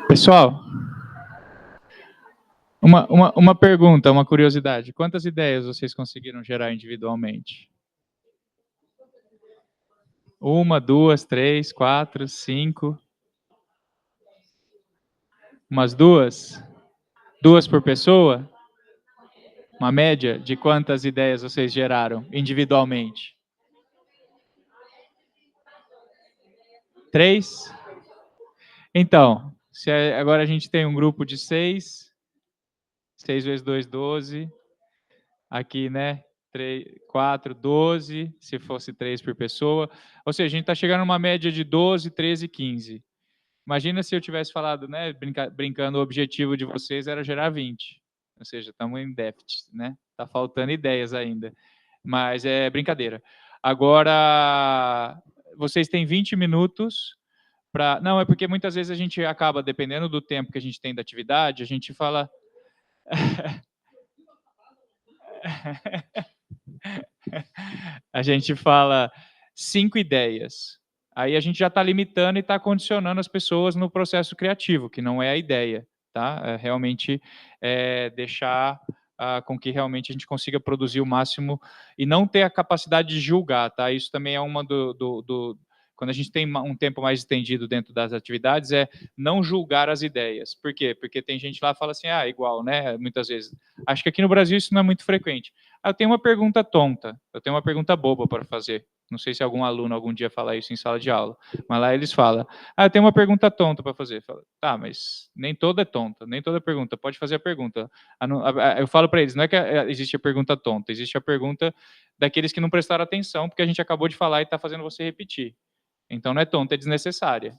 Pessoal, uma pergunta, uma curiosidade. Quantas ideias vocês conseguiram gerar individualmente? 1, 2, 3, 4, 5. Umas duas? 2 por pessoa? Uma média de quantas ideias vocês geraram individualmente? 3? Então, agora a gente tem um grupo de 6. 6 vezes 2, 12. Aqui, né? 3, 4, 12, se fosse 3 por pessoa. Ou seja, a gente está chegando numa média de 12, 13, 15. Imagina se eu tivesse falado, né, brincando, o objetivo de vocês era gerar 20. Ou seja, estamos em déficit, né? Está faltando ideias ainda. Mas é brincadeira. Agora, vocês têm 20 minutos para... Não, é porque muitas vezes a gente acaba, dependendo do tempo que a gente tem da atividade, a gente fala... a gente fala 5 ideias. Aí a gente já está limitando e está condicionando as pessoas no processo criativo, que não é a ideia, tá? É realmente deixar com que realmente a gente consiga produzir o máximo e não ter a capacidade de julgar, tá? Isso também é uma quando a gente tem um tempo mais estendido dentro das atividades, é não julgar as ideias. Por quê? Porque tem gente lá que fala assim, igual, né? Muitas vezes. Acho que aqui no Brasil isso não é muito frequente. Eu tenho uma pergunta tonta, eu tenho uma pergunta boba para fazer. Não sei se algum aluno algum dia fala isso em sala de aula, mas lá eles falam, eu tenho uma pergunta tonta para fazer. Falo, tá, mas nem toda é tonta, nem toda pergunta, pode fazer a pergunta. Eu falo para eles, não é que existe a pergunta tonta, existe a pergunta daqueles que não prestaram atenção, porque a gente acabou de falar e está fazendo você repetir. Então não é tonta, é desnecessária.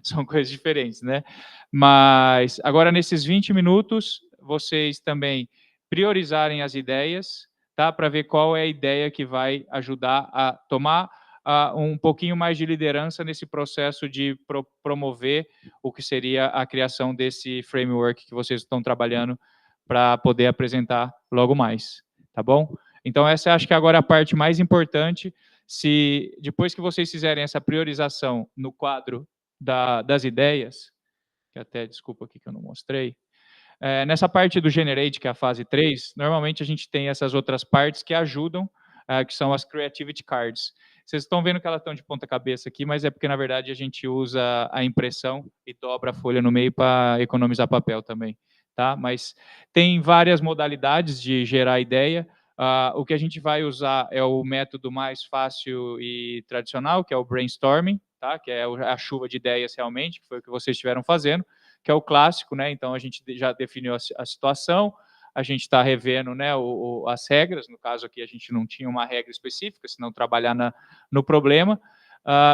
São coisas diferentes, né? Mas agora nesses 20 minutos, vocês também priorizarem as ideias, tá? Para ver qual é a ideia que vai ajudar a tomar um pouquinho mais de liderança nesse processo de promover o que seria a criação desse framework que vocês estão trabalhando para poder apresentar logo mais, tá bom? Então essa acho que agora é a parte mais importante. Se depois que vocês fizerem essa priorização no quadro das ideias, que até, desculpa aqui que eu não mostrei, nessa parte do Generate, que é a fase 3, normalmente a gente tem essas outras partes que ajudam, que são as Creativity Cards. Vocês estão vendo que elas estão de ponta cabeça aqui, mas é porque, na verdade, a gente usa a impressão e dobra a folha no meio para economizar papel também. Tá? Mas tem várias modalidades de gerar ideia. O que a gente vai usar é o método mais fácil e tradicional, que é o brainstorming, tá? Que é a chuva de ideias realmente, que foi o que vocês estiveram fazendo, que é o clássico, né? Então a gente já definiu a situação, a gente está revendo, né, as regras. No caso aqui a gente não tinha uma regra específica, senão trabalhar no problema.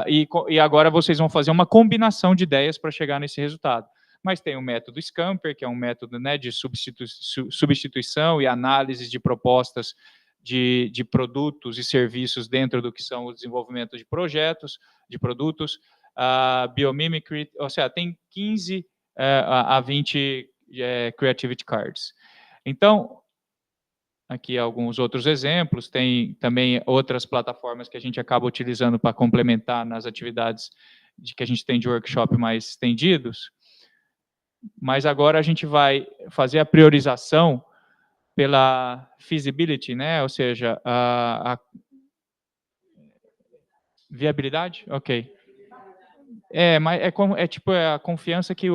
E agora vocês vão fazer uma combinação de ideias para chegar nesse resultado. Mas tem o método Scamper, que é um método, né, de substituição e análise de propostas de produtos e serviços dentro do que são o desenvolvimento de projetos, de produtos, Biomimicry, ou seja, tem 15 a 20 Creativity Cards. Então, aqui alguns outros exemplos, tem também outras plataformas que a gente acaba utilizando para complementar nas atividades que a gente tem de workshop mais estendidos, mas agora a gente vai fazer a priorização pela feasibility, né? Ou seja, a viabilidade? Ok. Mas tipo a confiança que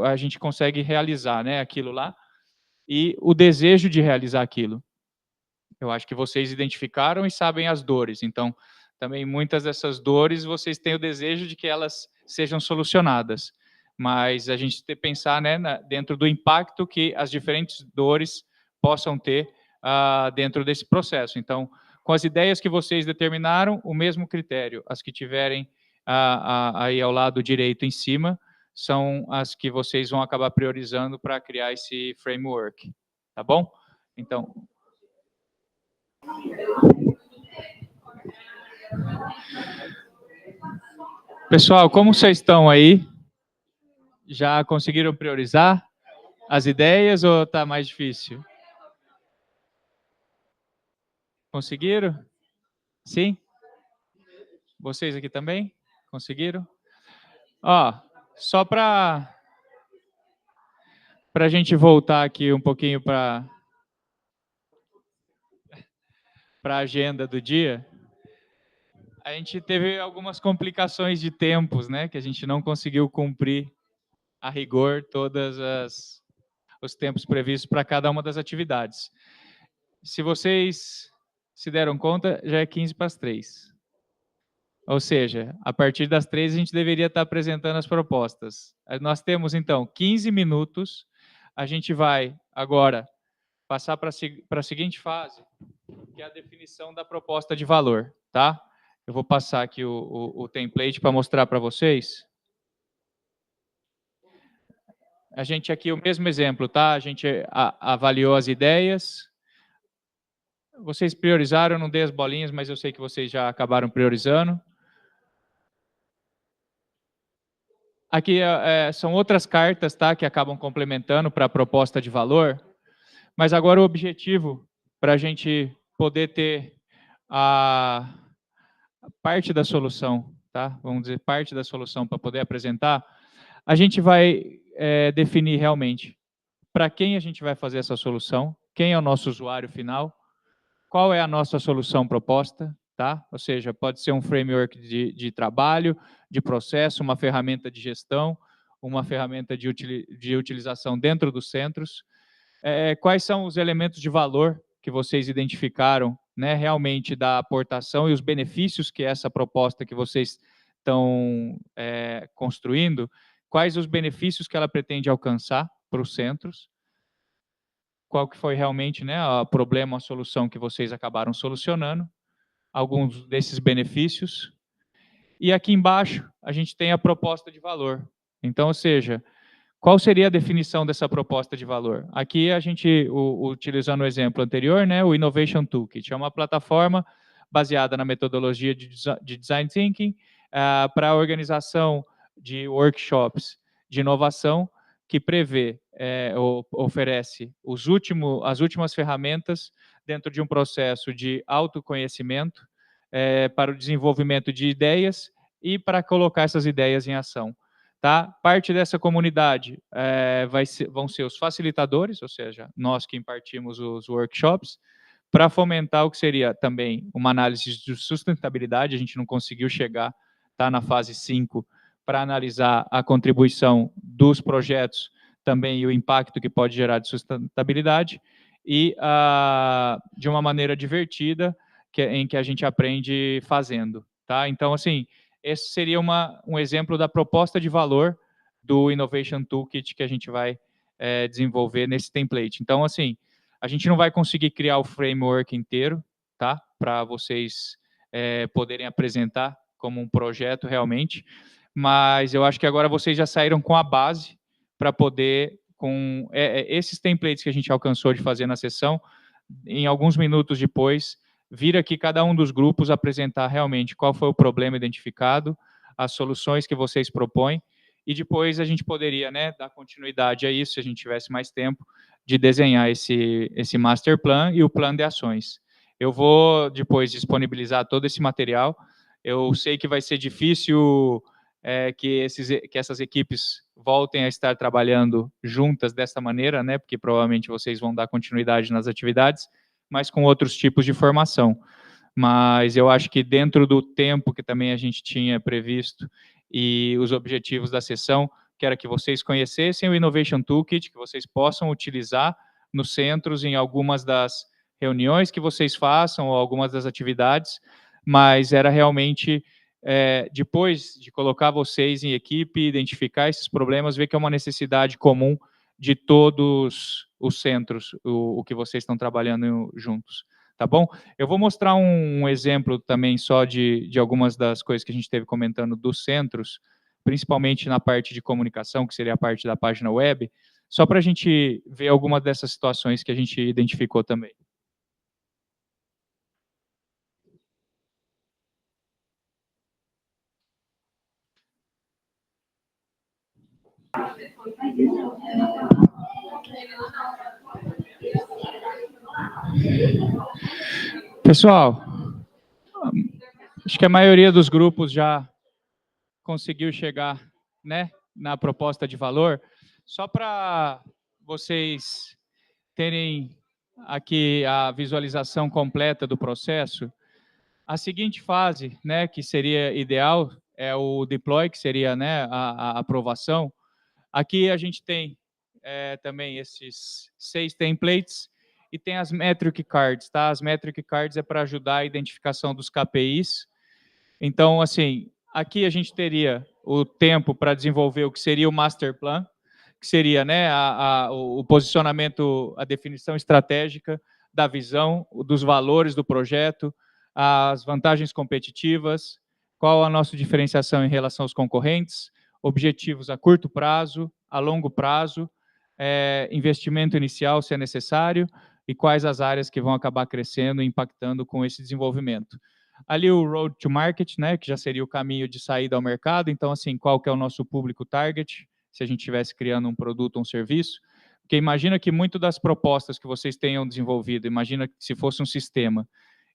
a gente consegue realizar, né? Aquilo lá. E o desejo de realizar aquilo. Eu acho que vocês identificaram e sabem as dores. Então, também muitas dessas dores, vocês têm o desejo de que elas sejam solucionadas. Mas a gente tem que pensar, né, dentro do impacto que as diferentes dores possam ter dentro desse processo. Então, com as ideias que vocês determinaram, o mesmo critério. As que tiverem aí ao lado direito em cima, são as que vocês vão acabar priorizando para criar esse framework. Tá bom? Então, pessoal, como vocês estão aí? Já conseguiram priorizar as ideias ou está mais difícil? Conseguiram? Sim? Vocês aqui também? Conseguiram? Ó, só para Para a gente voltar aqui um pouquinho para a agenda do dia, a gente teve algumas complicações de tempos, né? Que a gente não conseguiu cumprir a rigor todas os tempos previstos para cada uma das atividades. Se vocês se deram conta, já é 15 para as 3. Ou seja, a partir das 3 a gente deveria estar apresentando as propostas. Nós temos, então, 15 minutos. A gente vai agora passar para a seguinte fase, que é a definição da proposta de valor, tá? Eu vou passar aqui o template para mostrar para vocês. A gente aqui, o mesmo exemplo, tá? A gente avaliou as ideias. Vocês priorizaram, eu não dei as bolinhas, mas eu sei que vocês já acabaram priorizando. Aqui são outras cartas, tá? Que acabam complementando para a proposta de valor. Mas agora o objetivo, para a gente poder ter a parte da solução, tá? Vamos dizer, parte da solução para poder apresentar, a gente vai definir realmente para quem a gente vai fazer essa solução, quem é o nosso usuário final, qual é a nossa solução proposta, tá? Ou seja, pode ser um framework de trabalho, de processo, uma ferramenta de gestão, uma ferramenta de utilização dentro dos centros. Quais são os elementos de valor que vocês identificaram, né, realmente da aportação e os benefícios que essa proposta que vocês estão construindo, quais os benefícios que ela pretende alcançar para os centros, qual que foi realmente, né, o problema, a solução que vocês acabaram solucionando, alguns desses benefícios. E aqui embaixo a gente tem a proposta de valor. Então, ou seja, qual seria a definição dessa proposta de valor? Aqui a gente, utilizando o exemplo anterior, né, o Innovation Toolkit, é uma plataforma baseada na metodologia de Design Thinking para a organização de workshops de inovação que prevê, oferece as últimas ferramentas dentro de um processo de autoconhecimento para o desenvolvimento de ideias e para colocar essas ideias em ação. Tá? Parte dessa comunidade vão ser os facilitadores, ou seja, nós que impartimos os workshops, para fomentar o que seria também uma análise de sustentabilidade. A gente não conseguiu chegar, tá, na fase 5, para analisar a contribuição dos projetos também e o impacto que pode gerar de sustentabilidade, e de uma maneira divertida, em que a gente aprende fazendo. Tá? Então, assim, esse seria um exemplo da proposta de valor do Innovation Toolkit que a gente vai desenvolver nesse template. Então, assim, a gente não vai conseguir criar o framework inteiro, tá? Para vocês poderem apresentar como um projeto realmente, mas eu acho que agora vocês já saíram com a base para poder, com esses templates que a gente alcançou de fazer na sessão, em alguns minutos depois, vir aqui cada um dos grupos apresentar realmente qual foi o problema identificado, as soluções que vocês propõem, e depois a gente poderia, né, dar continuidade a isso, se a gente tivesse mais tempo, de desenhar esse master plan e o plano de ações. Eu vou depois disponibilizar todo esse material. Eu sei que vai ser difícil que essas equipes voltem a estar trabalhando juntas dessa maneira, né, porque provavelmente vocês vão dar continuidade nas atividades, mas com outros tipos de formação. Mas eu acho que dentro do tempo que também a gente tinha previsto e os objetivos da sessão, que era que vocês conhecessem o Innovation Toolkit, que vocês possam utilizar nos centros em algumas das reuniões que vocês façam ou algumas das atividades, mas era realmente, depois de colocar vocês em equipe, identificar esses problemas, ver que é uma necessidade comum de todos os centros, o que vocês estão trabalhando juntos, tá bom? Eu vou mostrar um exemplo também só de algumas das coisas que a gente esteve comentando dos centros, principalmente na parte de comunicação, que seria a parte da página web, só para a gente ver algumas dessas situações que a gente identificou também. Pessoal, acho que a maioria dos grupos já conseguiu chegar, né, na proposta de valor. Só para vocês terem aqui a visualização completa do processo, a seguinte fase, né, que seria ideal, é o deploy, que seria, né, a aprovação. Aqui a gente tem também esses 6 templates e tem as metric cards, tá? As metric cards é para ajudar a identificação dos KPIs. Então, assim, aqui a gente teria o tempo para desenvolver o que seria o master plan, que seria, né, o posicionamento, a definição estratégica da visão, dos valores do projeto, as vantagens competitivas, qual a nossa diferenciação em relação aos concorrentes, objetivos a curto prazo, a longo prazo, investimento inicial, se é necessário, e quais as áreas que vão acabar crescendo e impactando com esse desenvolvimento. Ali o road to market, né, que já seria o caminho de saída ao mercado, então, assim, qual que é o nosso público target, se a gente estivesse criando um produto ou um serviço, porque imagina que muito das propostas que vocês tenham desenvolvido, imagina que se fosse um sistema,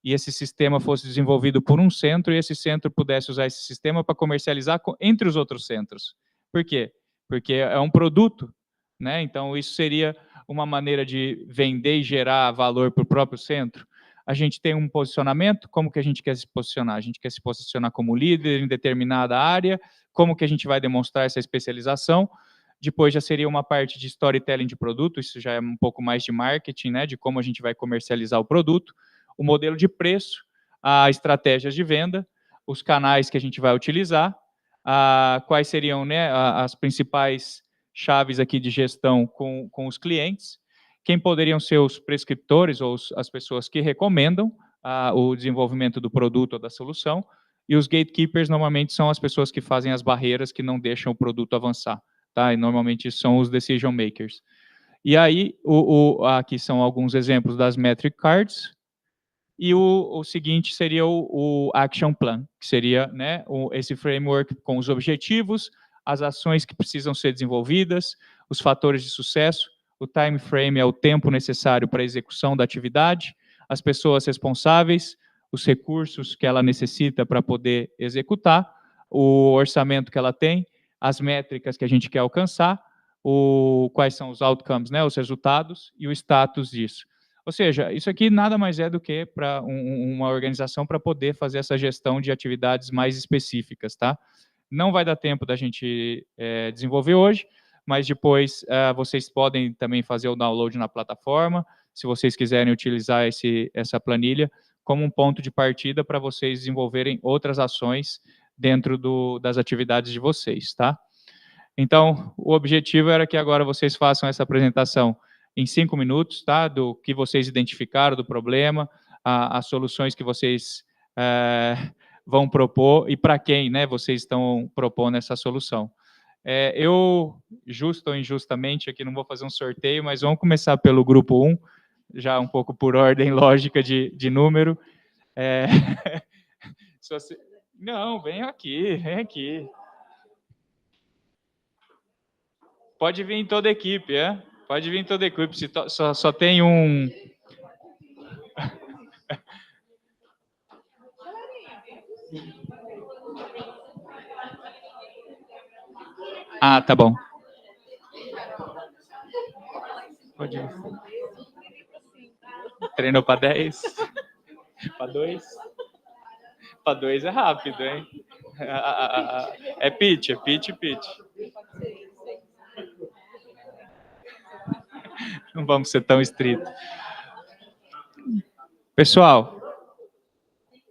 e esse sistema fosse desenvolvido por um centro, e esse centro pudesse usar esse sistema para comercializar entre os outros centros. Por quê? Porque é um produto, né? Então, isso seria uma maneira de vender e gerar valor para o próprio centro. A gente tem um posicionamento, como que a gente quer se posicionar? A gente quer se posicionar como líder em determinada área, como que a gente vai demonstrar essa especialização? Depois já seria uma parte de storytelling de produto, isso já é um pouco mais de marketing, né, de como a gente vai comercializar o produto, o modelo de preço, as estratégias de venda, os canais que a gente vai utilizar, quais seriam, né, as principais chaves aqui de gestão com os clientes, quem poderiam ser os prescriptores ou as pessoas que recomendam o desenvolvimento do produto ou da solução, e os gatekeepers normalmente são as pessoas que fazem as barreiras que não deixam o produto avançar, tá? E normalmente são os decision makers. E aí, aqui são alguns exemplos das metric cards, e o seguinte seria o action plan, que seria, né, esse framework com os objetivos, as ações que precisam ser desenvolvidas, os fatores de sucesso, o time frame é o tempo necessário para a execução da atividade, as pessoas responsáveis, os recursos que ela necessita para poder executar, o orçamento que ela tem, as métricas que a gente quer alcançar, quais são os outcomes, né, os resultados e o status disso. Ou seja, isso aqui nada mais é do que para uma organização para poder fazer essa gestão de atividades mais específicas, tá? Não vai dar tempo da gente desenvolver hoje, mas depois vocês podem também fazer o download na plataforma, se vocês quiserem utilizar essa planilha como um ponto de partida para vocês desenvolverem outras ações dentro das atividades de vocês, tá? Então, o objetivo era que agora vocês façam essa apresentação em 5 minutos, tá? Do que vocês identificaram do problema, as soluções que vocês vão propor e para quem, né, vocês estão propondo essa solução. Eu, justo ou injustamente, aqui não vou fazer um sorteio, mas vamos começar pelo grupo 1, já um pouco por ordem lógica de número. Não, vem aqui, vem aqui. Pode vir em toda a equipe, é? Pode vir em toda a equipe, se só tem um... Ah, tá bom. Pode ir. Treinou para 10? Para 2? Para 2 é rápido, hein? É pitch, é pitch, pitch. Não vamos ser tão estritos. Pessoal,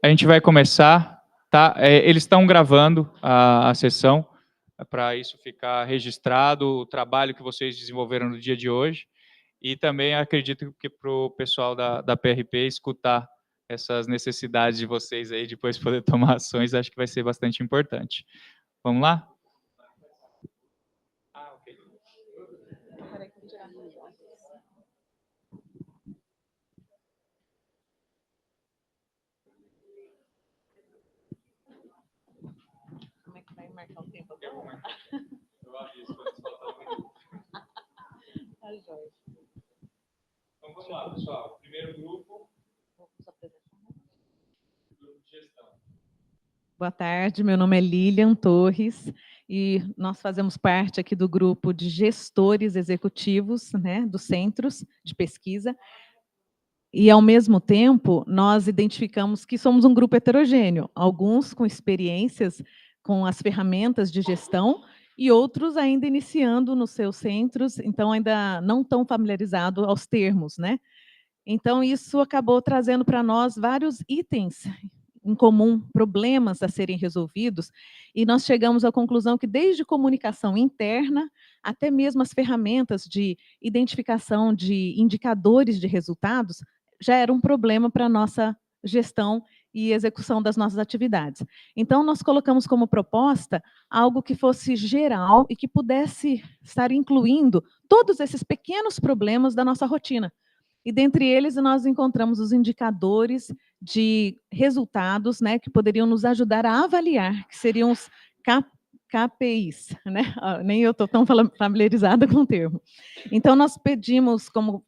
a gente vai começar, tá? Eles estão gravando a sessão, para isso ficar registrado, o trabalho que vocês desenvolveram no dia de hoje, e também acredito que para o pessoal da PRP escutar essas necessidades de vocês aí, depois poder tomar ações, acho que vai ser bastante importante. Vamos lá? Como é que vai marcar o tempo agora? Eu aviso quando faltar um minuto. Tá, Jorge. Então vamos lá, pessoal. Primeiro grupo. Grupo de gestão. Boa tarde, meu nome é Lilian Torres. e nós fazemos parte aqui do grupo de gestores executivos, né, dos centros de pesquisa, e, ao mesmo tempo, nós identificamos que somos um grupo heterogêneo, alguns com experiências com as ferramentas de gestão e outros ainda iniciando nos seus centros, então ainda não tão familiarizado aos termos, né? Então, isso acabou trazendo para nós vários itens em comum, problemas a serem resolvidos, e nós chegamos à conclusão que, desde comunicação interna, até mesmo as ferramentas de identificação de indicadores de resultados, já era um problema para a nossa gestão e execução das nossas atividades. Então, nós colocamos como proposta algo que fosse geral e que pudesse estar incluindo todos esses pequenos problemas da nossa rotina. E, dentre eles, nós encontramos os indicadores de resultados, né, que poderiam nos ajudar a avaliar, que seriam os KPIs, né? Nem eu estou tão familiarizada com o termo. Então, nós pedimos como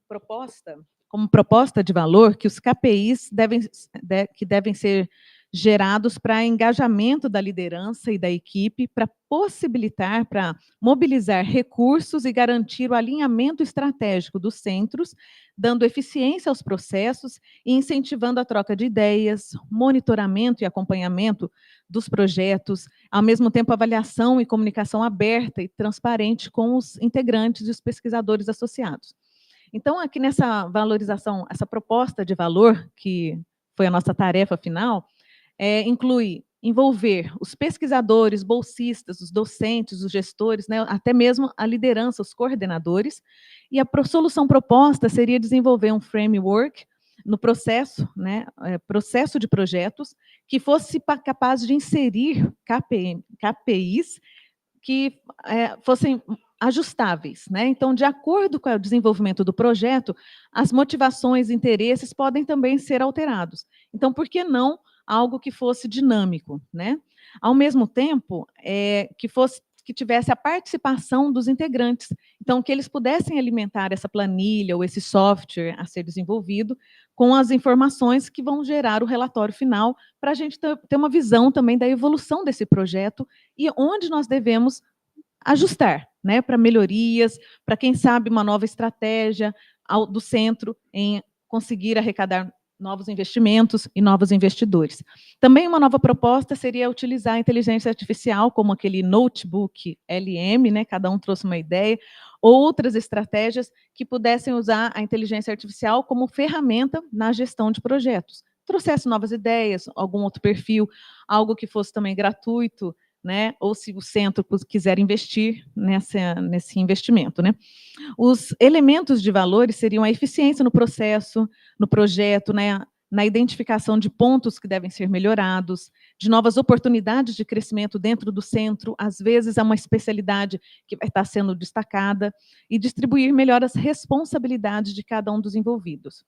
proposta de valor que os KPIs devem ser gerados para engajamento da liderança e da equipe, para possibilitar, para mobilizar recursos e garantir o alinhamento estratégico dos centros, dando eficiência aos processos e incentivando a troca de ideias, monitoramento e acompanhamento dos projetos, ao mesmo tempo avaliação e comunicação aberta e transparente com os integrantes e os pesquisadores associados. Então, aqui nessa valorização, essa proposta de valor, que foi a nossa tarefa final, inclui envolver os pesquisadores, bolsistas, os docentes, os gestores, né, até mesmo a liderança, os coordenadores, e a solução proposta seria desenvolver um framework no processo, né, processo de projetos, que fosse capaz de inserir KPIs que fossem ajustáveis, né? Então, de acordo com o desenvolvimento do projeto, as motivações e interesses podem também ser alterados. Então, por que não algo que fosse dinâmico, né? Ao mesmo tempo, que tivesse a participação dos integrantes, então que eles pudessem alimentar essa planilha ou esse software a ser desenvolvido com as informações que vão gerar o relatório final, para a gente ter uma visão também da evolução desse projeto e onde nós devemos ajustar, né, para melhorias, para, quem sabe, uma nova estratégia do centro em conseguir arrecadar novos investimentos e novos investidores. Também uma nova proposta seria utilizar a inteligência artificial, como aquele notebook LM, né, cada um trouxe uma ideia, outras estratégias que pudessem usar a inteligência artificial como ferramenta na gestão de projetos. Trouxesse novas ideias, algum outro perfil, algo que fosse também gratuito, né, ou se o centro quiser investir nesse investimento, né. Os elementos de valores seriam a eficiência no processo, no projeto, né, na identificação de pontos que devem ser melhorados, de novas oportunidades de crescimento dentro do centro, às vezes há uma especialidade que vai estar sendo destacada, e distribuir melhor as responsabilidades de cada um dos envolvidos.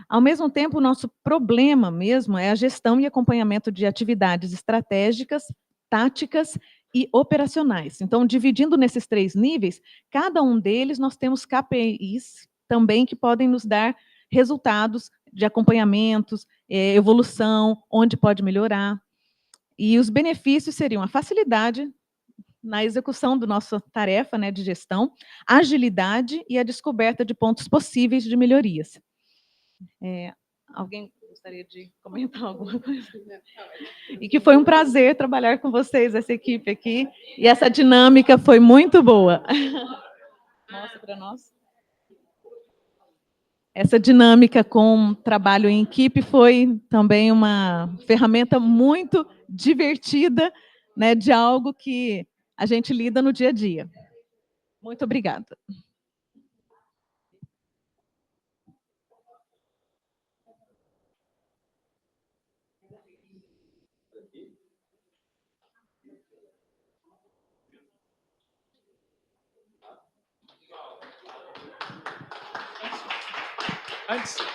Ao mesmo tempo, o nosso problema mesmo é a gestão e acompanhamento de atividades estratégicas, táticas e operacionais. Então, dividindo nesses 3 níveis, cada um deles nós temos KPIs também que podem nos dar resultados de acompanhamentos, evolução, onde pode melhorar. E os benefícios seriam a facilidade na execução da nossa tarefa, né, de gestão, agilidade e a descoberta de pontos possíveis de melhorias. Alguém gostaria de comentar alguma coisa? E que foi um prazer trabalhar com vocês, essa equipe aqui, e essa dinâmica foi muito boa. Mostra para nós. Essa dinâmica com trabalho em equipe foi também uma ferramenta muito divertida, né, de algo que a gente lida no dia a dia. Muito obrigada.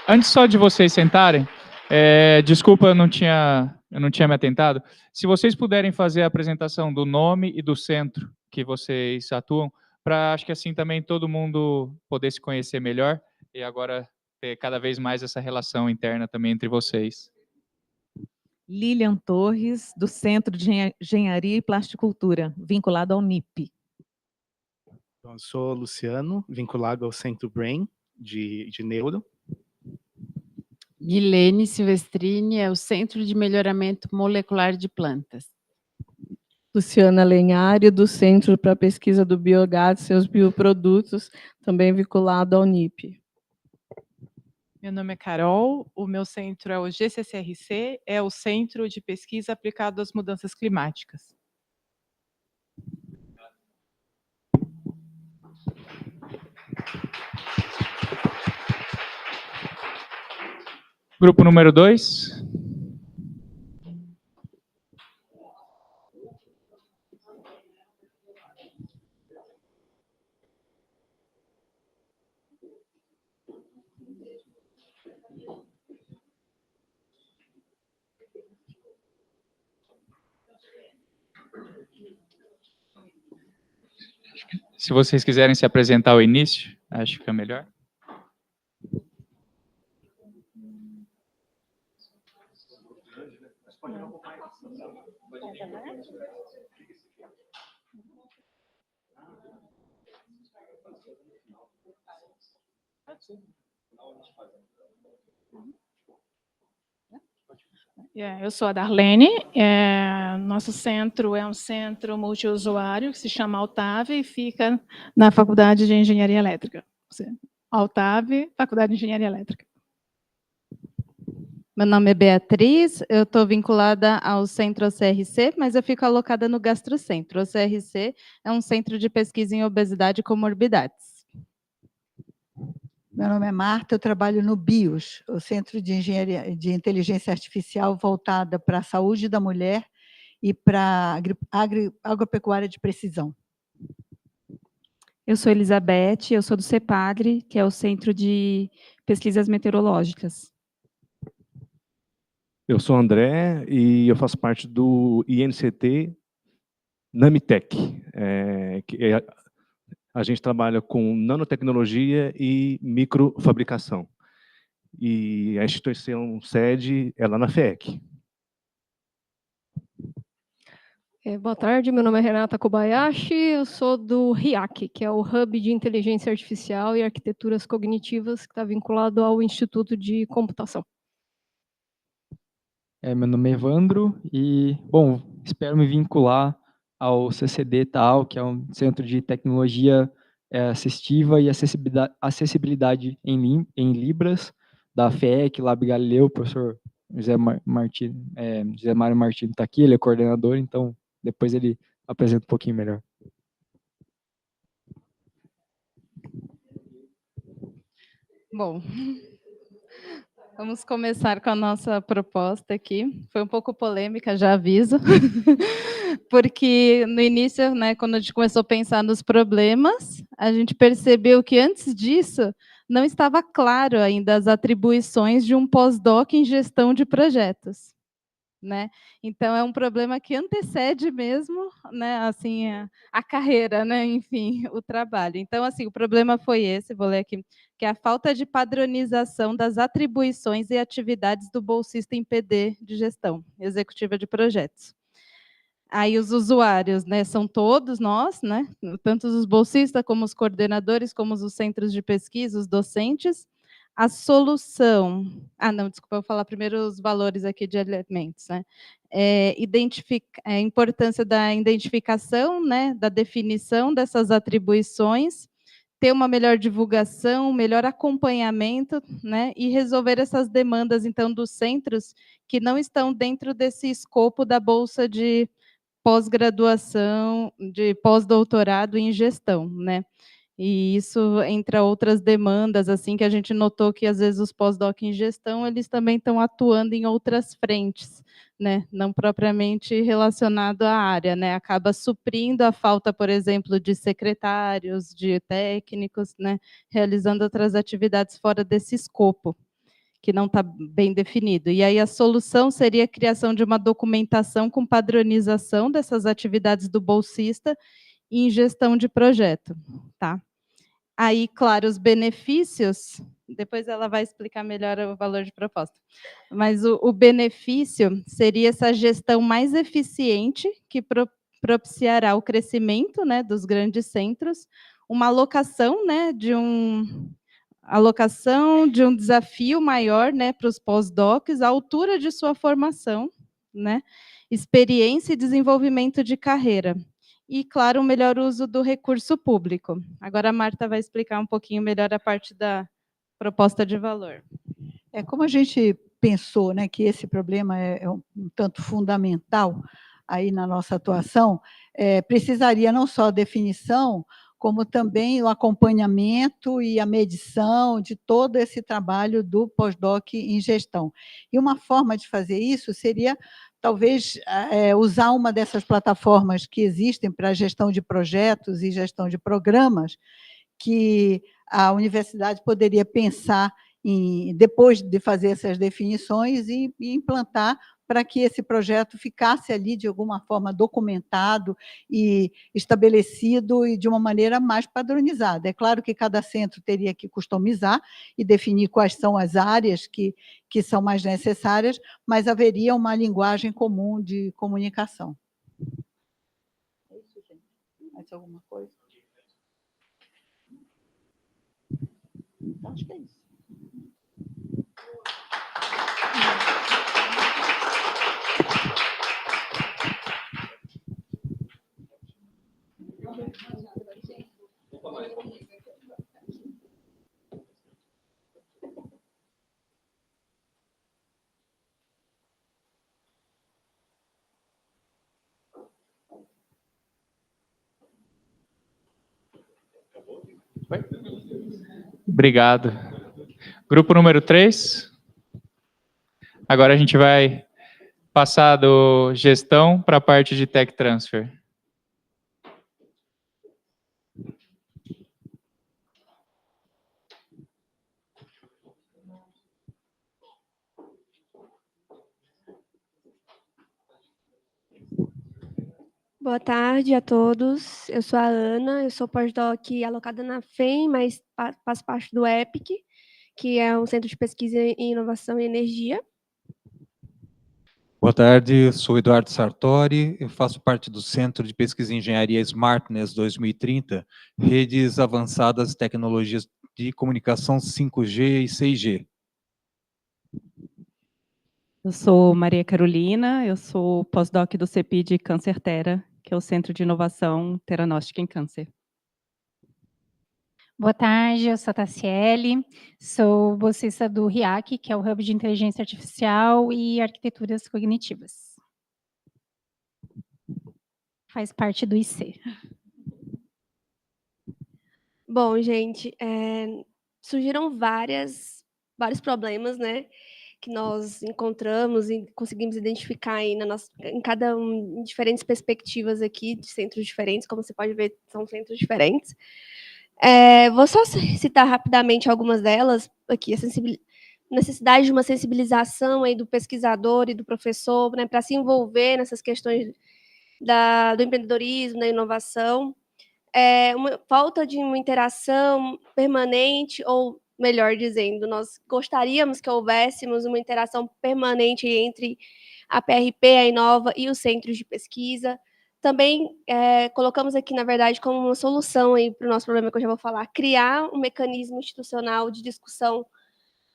Antes só de vocês sentarem, desculpa, eu não tinha me atentado. Se vocês puderem fazer a apresentação do nome e do centro que vocês atuam, para, acho que assim também todo mundo poder se conhecer melhor e agora ter cada vez mais essa relação interna também entre vocês. Lilian Torres, do Centro de Engenharia e Plasticultura, vinculado ao NIP. Eu sou Luciano, vinculado ao Centro Brain, de Neuro. Guilene Silvestrini, é o Centro de Melhoramento Molecular de Plantas. Luciana Lenhari, do Centro para a Pesquisa do Biogás e seus bioprodutos, também vinculado ao NIP. Meu nome é Carol, o meu centro é o GCCRC, é o Centro de Pesquisa Aplicado às Mudanças Climáticas. Grupo número 2. Se vocês quiserem se apresentar ao início, acho que é melhor. Eu sou a Darlene, nosso centro é um centro multiusuário que se chama Altave e fica na Faculdade de Engenharia Elétrica. Altave, Faculdade de Engenharia Elétrica. Meu nome é Beatriz, eu estou vinculada ao Centro OCRC, mas eu fico alocada no Gastrocentro. O OCRC é um centro de pesquisa em obesidade e comorbidades. Meu nome é Marta, eu trabalho no BIOS, o Centro de Engenharia de Inteligência Artificial voltada para a saúde da mulher e para agropecuária de precisão. Eu sou Elizabeth, eu sou do CEPAGRE, que é o Centro de Pesquisas Meteorológicas. Eu sou André e eu faço parte do INCT Namitec, a gente trabalha com nanotecnologia e microfabricação. E a instituição sede é lá na FEEC. Boa tarde, meu nome é Renata Kobayashi, eu sou do RIAC, que é o Hub de Inteligência Artificial e Arquiteturas Cognitivas, que está vinculado ao Instituto de Computação. Meu nome é Evandro e, bom, espero me vincular ao CCD TAL, que é um Centro de Tecnologia Assistiva e Acessibilidade em Libras, da FEEC, Lab Galileu. O professor José Mário Martins está aqui, ele é coordenador, então depois ele apresenta um pouquinho melhor. Bom, vamos começar com a nossa proposta aqui. Foi um pouco polêmica, já aviso, porque no início, né, quando a gente começou a pensar nos problemas, a gente percebeu que antes disso não estava claro ainda as atribuições de um pós-doc em gestão de projetos, né? Então é um problema que antecede mesmo, né, assim, a carreira, né, enfim, o trabalho. Então, assim, o problema foi esse, vou ler aqui, que é a falta de padronização das atribuições e atividades do bolsista em PD de gestão executiva de projetos. Aí os usuários, né, são todos nós, né, tanto os bolsistas como os coordenadores, como os centros de pesquisa, os docentes. A solução... desculpa, eu vou falar primeiro os valores aqui de elementos, né? A importância da identificação, né, da definição dessas atribuições, ter uma melhor divulgação, um melhor acompanhamento, né, e resolver essas demandas, então, dos centros que não estão dentro desse escopo da bolsa de pós-graduação, de pós-doutorado em gestão, né? E isso, entre outras demandas, assim, que a gente notou que, às vezes, os pós-doc em gestão, eles também estão atuando em outras frentes, né? Não propriamente relacionado à área, né? Acaba suprindo a falta, por exemplo, de secretários, de técnicos, né? Realizando outras atividades fora desse escopo, que não está bem definido. E aí a solução seria a criação de uma documentação com padronização dessas atividades do bolsista em gestão de projeto, tá? Aí, claro, os benefícios, depois ela vai explicar melhor o valor de proposta. Mas o benefício seria essa gestão mais eficiente, que propiciará o crescimento, né, dos grandes centros, uma alocação, né, de um desafio maior, né, para os pós-docs, a altura de sua formação, né, experiência e desenvolvimento de carreira. E, claro, o melhor uso do recurso público. Agora a Marta vai explicar um pouquinho melhor a parte da proposta de valor. Como a gente pensou, né, que esse problema é um tanto fundamental aí na nossa atuação, precisaria não só a definição, como também o acompanhamento e a medição de todo esse trabalho do pós-doc em gestão. E uma forma de fazer isso seria, talvez, usar uma dessas plataformas que existem para gestão de projetos e gestão de programas, que a universidade poderia pensar depois de fazer essas definições e implantar para que esse projeto ficasse ali, de alguma forma, documentado e estabelecido e de uma maneira mais padronizada. É claro que cada centro teria que customizar e definir quais são as áreas que são mais necessárias, mas haveria uma linguagem comum de comunicação. É isso, gente? Mais alguma coisa? Acho que é isso. Obrigado. Grupo número 3. Agora a gente vai passar do gestão para a parte de tech transfer. Boa tarde a todos. Eu sou a Ana, eu sou pós-doc alocada na FEM, mas faço parte do EPIC, que é um centro de pesquisa em inovação e energia. Boa tarde, eu sou Eduardo Sartori, eu faço parte do Centro de Pesquisa em Engenharia Smartness 2030, redes avançadas tecnologias de comunicação 5G e 6G. Eu sou Maria Carolina, eu sou pós-doc do CEPI de Câncer Tera, que é o Centro de Inovação Teranóstica em Câncer. Boa tarde, eu sou a Tassiele, sou bolsista do RIAC, que é o Hub de Inteligência Artificial e Arquiteturas Cognitivas. Faz parte do IC. Bom, gente, surgiram vários problemas, né, que nós encontramos e conseguimos identificar aí em diferentes perspectivas aqui, de centros diferentes, como você pode ver, são centros diferentes. Vou só citar rapidamente algumas delas aqui, a necessidade de uma sensibilização aí do pesquisador e do professor, né, para se envolver nessas questões do empreendedorismo, da inovação, uma falta de uma interação permanente, ou melhor dizendo, nós gostaríamos que houvéssemos uma interação permanente entre a PRP, a Inova e os centros de pesquisa. Também colocamos aqui, na verdade, como uma solução para o nosso problema, que eu já vou falar, criar um mecanismo institucional de discussão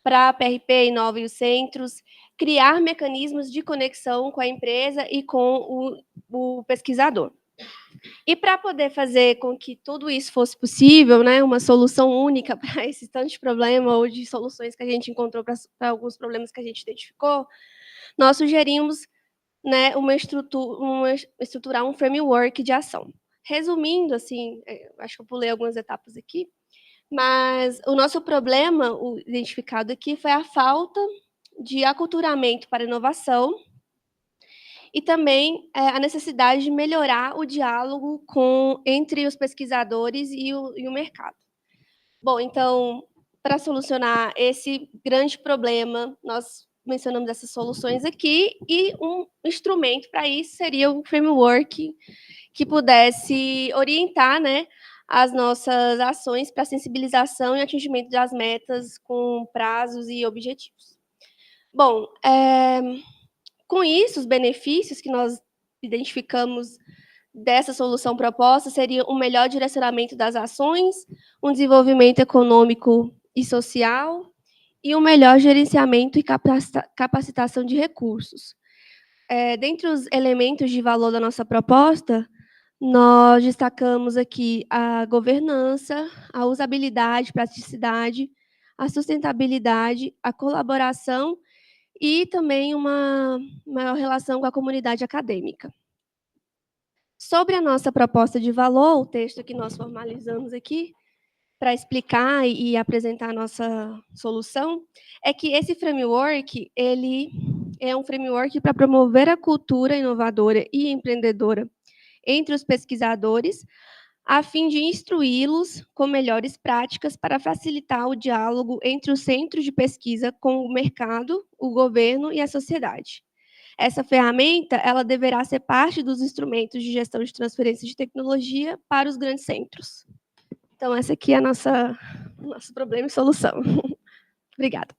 para a PRP, a Inova e os centros, criar mecanismos de conexão com a empresa e com o pesquisador. E para poder fazer com que tudo isso fosse possível, né, uma solução única para esse tanto de problema ou de soluções que a gente encontrou para alguns problemas que a gente identificou, nós sugerimos, né, estruturar um framework de ação. Resumindo, assim, acho que eu pulei algumas etapas aqui, mas o nosso problema, o identificado aqui, foi a falta de aculturamento para inovação e também a necessidade de melhorar o diálogo entre os pesquisadores e o mercado. Bom, então, para solucionar esse grande problema, nós mencionamos essas soluções aqui, e um instrumento para isso seria o framework que pudesse orientar, né, as nossas ações para sensibilização e atingimento das metas com prazos e objetivos. Bom, com isso, os benefícios que nós identificamos dessa solução proposta seria um melhor direcionamento das ações, um desenvolvimento econômico e social e um melhor gerenciamento e capacitação de recursos. Dentre os elementos de valor da nossa proposta, nós destacamos aqui a governança, a usabilidade, praticidade, a sustentabilidade, a colaboração e também uma maior relação com a comunidade acadêmica. Sobre a nossa proposta de valor, o texto que nós formalizamos aqui, para explicar e apresentar a nossa solução, é que esse framework, ele é um framework para promover a cultura inovadora e empreendedora entre os pesquisadores, a fim de instruí-los com melhores práticas para facilitar o diálogo entre os centros de pesquisa com o mercado, o governo e a sociedade. Essa ferramenta, ela deverá ser parte dos instrumentos de gestão de transferência de tecnologia para os grandes centros. Então, essa aqui é o nosso problema e solução. Obrigada.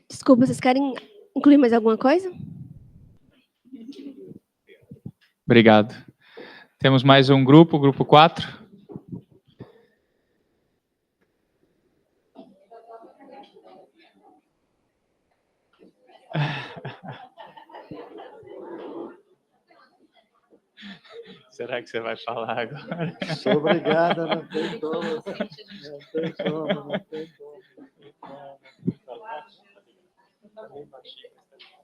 Desculpa, vocês querem incluir mais alguma coisa? Obrigado. Temos mais um grupo, grupo 4. Será que você vai falar agora? Sou obrigada, não tem como. Não tem como, não tem como.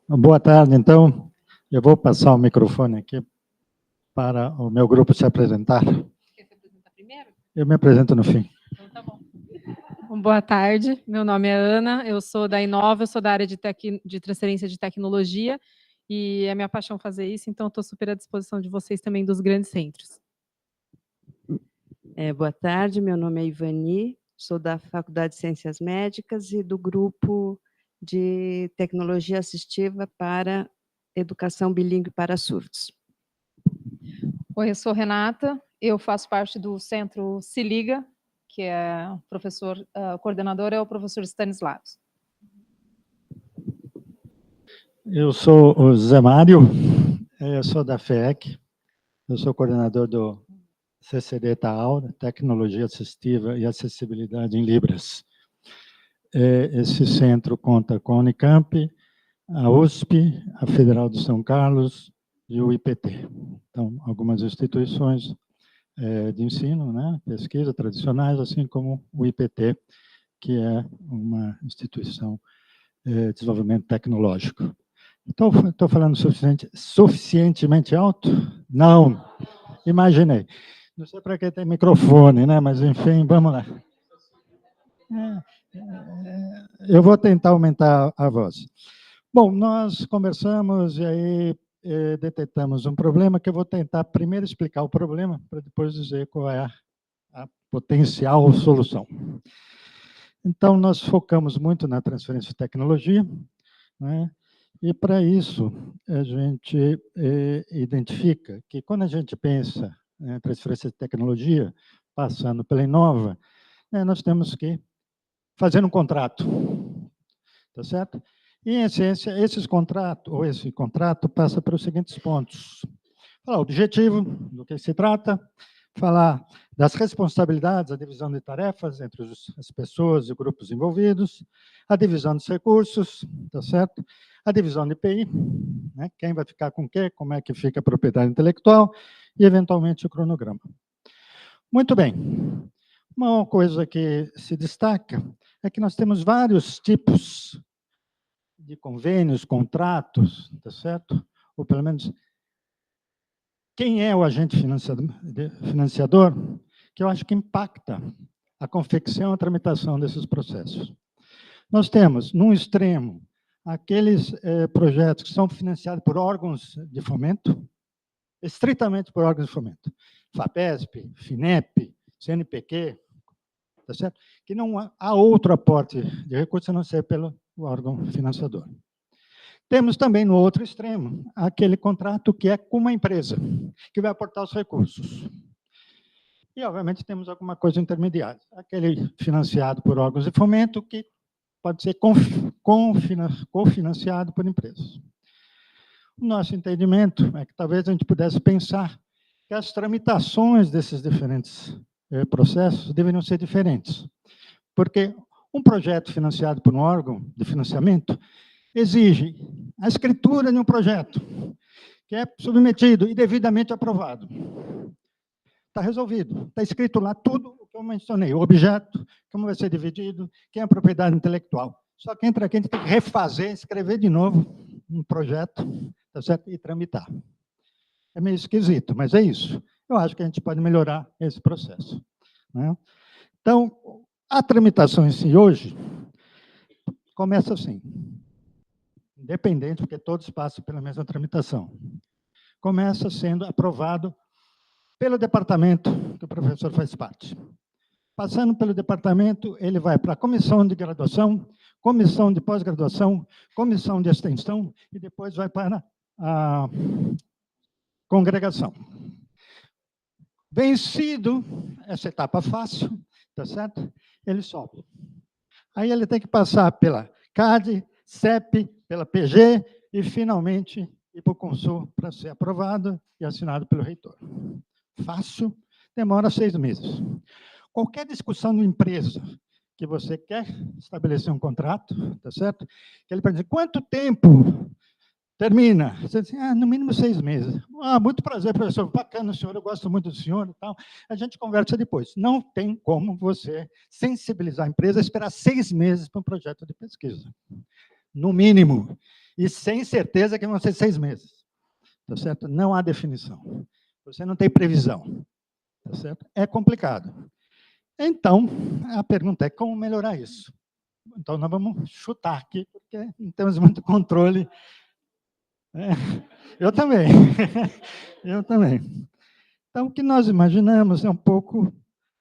Boa tarde, então. Eu vou passar o microfone aqui para o meu grupo se apresentar. Quer se apresentar primeiro? Eu me apresento no fim. Então, tá bom. Boa tarde, meu nome é Ana, eu sou da Inova, eu sou da área de transferência de tecnologia, e é minha paixão fazer isso, então estou super à disposição de vocês também dos grandes centros. Boa tarde, meu nome é Ivani, sou da Faculdade de Ciências Médicas e do grupo de Tecnologia Assistiva para Educação Bilíngue para Surdos. Oi, eu sou Renata, eu faço parte do Centro Se Liga, que é o coordenador é o professor Stanislavos. Eu sou o Zé Mário, eu sou da FEEC, eu sou coordenador do CCD TAAL, Tecnologia Assistiva e Acessibilidade em Libras. Esse centro conta com a Unicamp, a USP, a Federal de São Carlos e o IPT. Então, algumas instituições de ensino, né, pesquisa tradicionais, assim como o IPT, que é uma instituição de desenvolvimento tecnológico. Então, estou falando suficientemente alto? Não, imaginei. Não sei para que tem microfone, né, mas, enfim, vamos lá. Eu vou tentar aumentar a voz. Bom, nós conversamos e aí detectamos um problema que eu vou tentar primeiro explicar o problema, para depois dizer qual é a potencial solução. Então, nós focamos muito na transferência de tecnologia, né? E, para isso, a gente identifica que, quando a gente pensa em transferência de tecnologia, passando pela Inova, nós temos que fazer um contrato, tá certo? E, em essência, esse contrato passa pelos seguintes pontos. Falar o objetivo, do que se trata, falar das responsabilidades, a divisão de tarefas entre as pessoas e grupos envolvidos, a divisão dos recursos, tá certo? A divisão de IPI, né? Quem vai ficar com o quê, como é que fica a propriedade intelectual e, eventualmente, o cronograma. Muito bem. Uma coisa que se destaca é que nós temos vários tipos de convênios, contratos, tá certo? Ou, pelo menos, quem é o agente financiador? que eu acho que impacta a confecção e a tramitação desses processos. Nós temos, num extremo, aqueles projetos que são financiados por órgãos de fomento, estritamente por órgãos de fomento, FAPESP, FINEP, CNPq, tá certo? Que não há outro aporte de recursos a não ser pelo órgão financiador. Temos também, no outro extremo, aquele contrato que é com uma empresa, que vai aportar os recursos. E, obviamente, temos alguma coisa intermediária, aquele financiado por órgãos de fomento, que pode ser cofinanciado por empresas. O nosso entendimento é que talvez a gente pudesse pensar que as tramitações desses diferentes processos deveriam ser diferentes, porque um projeto financiado por um órgão de financiamento exige a escritura de um projeto, que é submetido e devidamente aprovado. Está resolvido, está escrito lá tudo o que eu mencionei, o objeto, como vai ser dividido, quem é a propriedade intelectual. Só que entra aqui, a gente tem que refazer, escrever de novo um projeto, tá certo? E tramitar. É meio esquisito, mas é isso. Eu acho que a gente pode melhorar esse processo, né? Então, a tramitação em si hoje começa assim, independente, porque todos passam pela mesma tramitação. Começa sendo aprovado pelo departamento que o professor faz parte. Passando pelo departamento, ele vai para a comissão de graduação, comissão de pós-graduação, comissão de extensão, e depois vai para a congregação. Vencido essa etapa fácil, tá certo? Ele sobe. Aí ele tem que passar pela CAD, CEP, pela PG, e finalmente ir para o Consul para ser aprovado e assinado pelo reitor. Fácil, demora 6 meses. Qualquer discussão de empresa que você quer estabelecer um contrato, tá certo? Que ele pode dizer, quanto tempo termina? Você diz, no mínimo 6 meses. Muito prazer, professor, bacana o senhor, eu gosto muito do senhor e tal. A gente conversa depois. Não tem como você sensibilizar a empresa a esperar 6 meses para um projeto de pesquisa. No mínimo. E sem certeza que vão ser 6 meses. Tá certo? Não há definição. Você não tem previsão. Tá certo? É complicado. Então, a pergunta é como melhorar isso? Então, nós vamos chutar aqui, porque não temos muito controle. Eu também. Eu também. Então, o que nós imaginamos é um pouco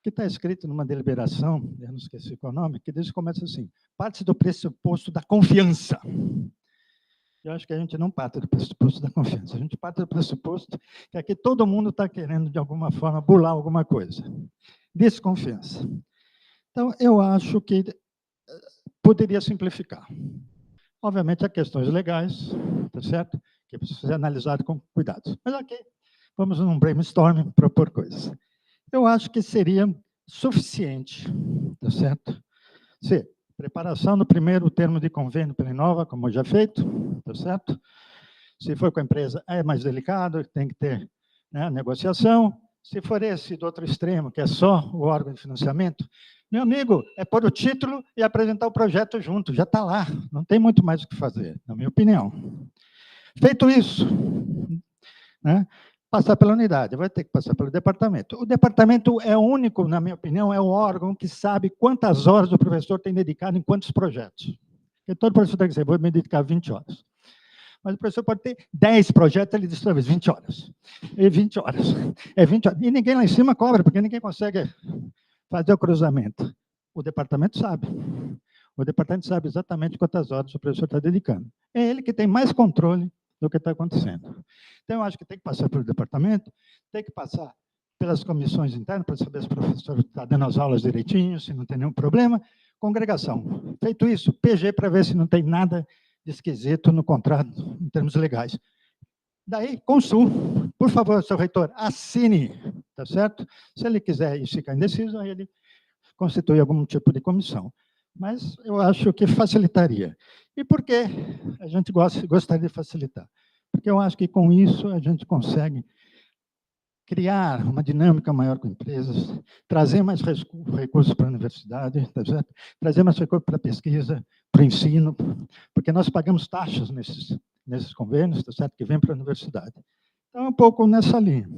que está escrito numa deliberação, eu não esqueci qual é o nome, que diz que começa assim, parte do pressuposto da confiança. Eu acho que a gente não parte do pressuposto da confiança, a gente parte do pressuposto que aqui todo mundo está querendo, de alguma forma, burlar alguma coisa. Desconfiança. Então, eu acho que poderia simplificar. Obviamente, há questões legais, tá certo? Que precisa ser analisado com cuidado. Mas aqui, vamos num brainstorming propor coisas. Eu acho que seria suficiente, tá certo? Se preparação do primeiro termo de convênio pela Inova, como já feito, tá certo? Se for com a empresa, é mais delicado, tem que ter, né, negociação. Se for esse do outro extremo, que é só o órgão de financiamento, meu amigo, é pôr o título e apresentar o projeto junto, já está lá, não tem muito mais o que fazer, na minha opinião. Feito isso, né, passar pela unidade, vai ter que passar pelo departamento. O departamento é o único, na minha opinião, é o órgão que sabe quantas horas o professor tem dedicado em quantos projetos. Porque todo professor tem que dizer, vou me dedicar 20 horas. Mas o professor pode ter 10 projetos, ele diz, talvez, 20 horas. E 20 horas. É 20 horas. E ninguém lá em cima cobra, porque ninguém consegue fazer o cruzamento. O departamento sabe. O departamento sabe exatamente quantas horas o professor está dedicando. É ele que tem mais controle do que está acontecendo. Então, eu acho que tem que passar pelo departamento, tem que passar pelas comissões internas, para saber se o professor está dando as aulas direitinho, se não tem nenhum problema. Congregação. Feito isso, PG, para ver se não tem nada esquisito no contrato, em termos legais. Daí, Consul, por favor, seu reitor, assine, tá certo? Se ele quiser e ficar indeciso, aí ele constitui algum tipo de comissão. Mas eu acho que facilitaria. E por que a gente gostaria de facilitar? Porque eu acho que com isso a gente consegue criar uma dinâmica maior com empresas, trazer mais recursos para a universidade, tá certo? Trazer mais recursos para a pesquisa, para o ensino, porque nós pagamos taxas nesses convênios, tá certo? Que vem para a universidade. Então, é um pouco nessa linha.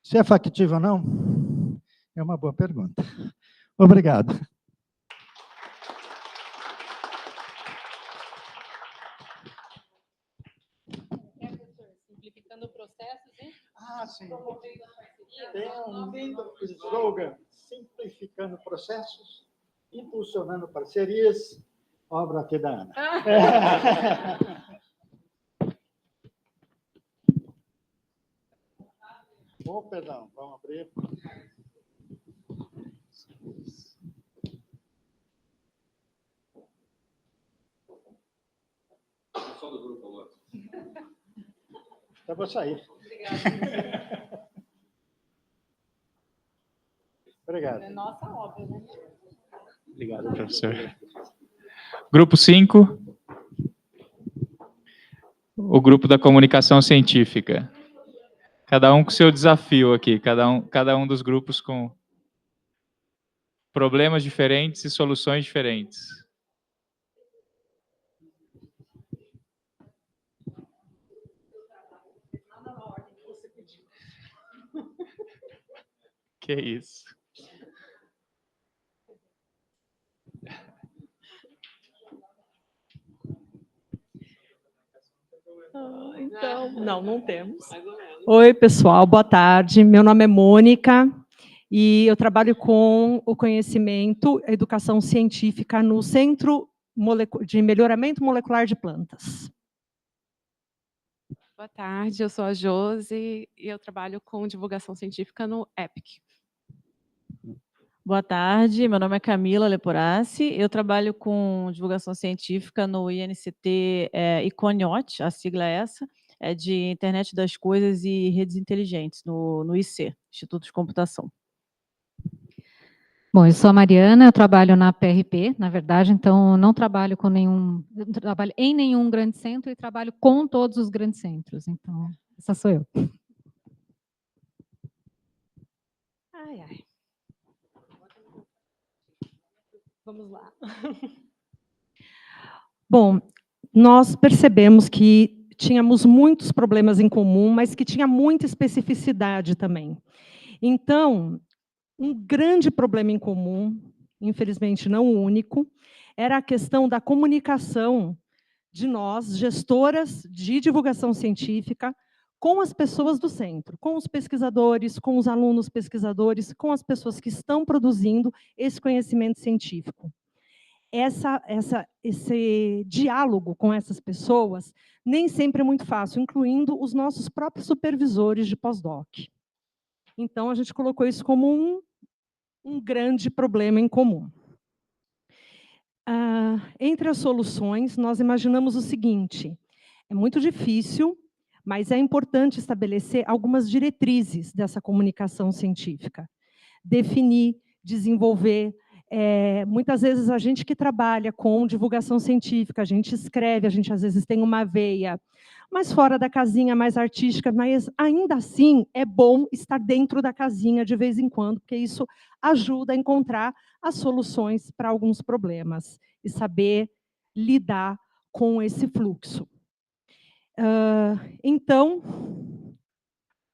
Se é factível ou não, É uma boa pergunta. Obrigado. Simplificando processos, hein? Ah, sim. Tem um lindo slogan: simplificando processos, impulsionando parcerias, obra aqui da Ana. Oh, perdão, vamos abrir. Só do grupo agora. Eu vou sair. Obrigado. É nossa obra, né? Obrigado, professor. Grupo 5. O grupo da comunicação científica. Cada um com seu desafio aqui, cada um dos grupos com problemas diferentes e soluções diferentes. Que isso? Então, não temos. Oi, pessoal, boa tarde. Meu nome é Mônica e eu trabalho com o conhecimento, a educação científica no Centro de Melhoramento Molecular de Plantas. Boa tarde, eu sou a Josi e eu trabalho com divulgação científica no EPIC. Boa tarde, meu nome é Camila Leporassi, eu trabalho com divulgação científica no INCT ICONIOT, a sigla é essa, é de Internet das Coisas e Redes Inteligentes, no IC, Instituto de Computação. Bom, eu sou a Mariana, eu trabalho na PRP, na verdade, então não trabalho trabalho em nenhum grande centro e trabalho com todos os grandes centros, então essa sou eu. Ai, ai. Vamos lá. Bom, nós percebemos que tínhamos muitos problemas em comum, mas que tinha muita especificidade também. Então, um grande problema em comum, infelizmente não o único, era a questão da comunicação de nós, gestoras de divulgação científica, com as pessoas do centro, com os pesquisadores, com os alunos pesquisadores, com as pessoas que estão produzindo esse conhecimento científico. Esse diálogo com essas pessoas nem sempre é muito fácil, incluindo os nossos próprios supervisores de pós-doc. Então, a gente colocou isso como um grande problema em comum. Entre as soluções, nós imaginamos o seguinte: é muito difícil, mas é importante estabelecer algumas diretrizes dessa comunicação científica. Definir, desenvolver. Muitas vezes a gente que trabalha com divulgação científica, a gente escreve, a gente às vezes tem uma veia mais fora da casinha, mais artística, mas ainda assim é bom estar dentro da casinha de vez em quando, porque isso ajuda a encontrar as soluções para alguns problemas e saber lidar com esse fluxo. Então,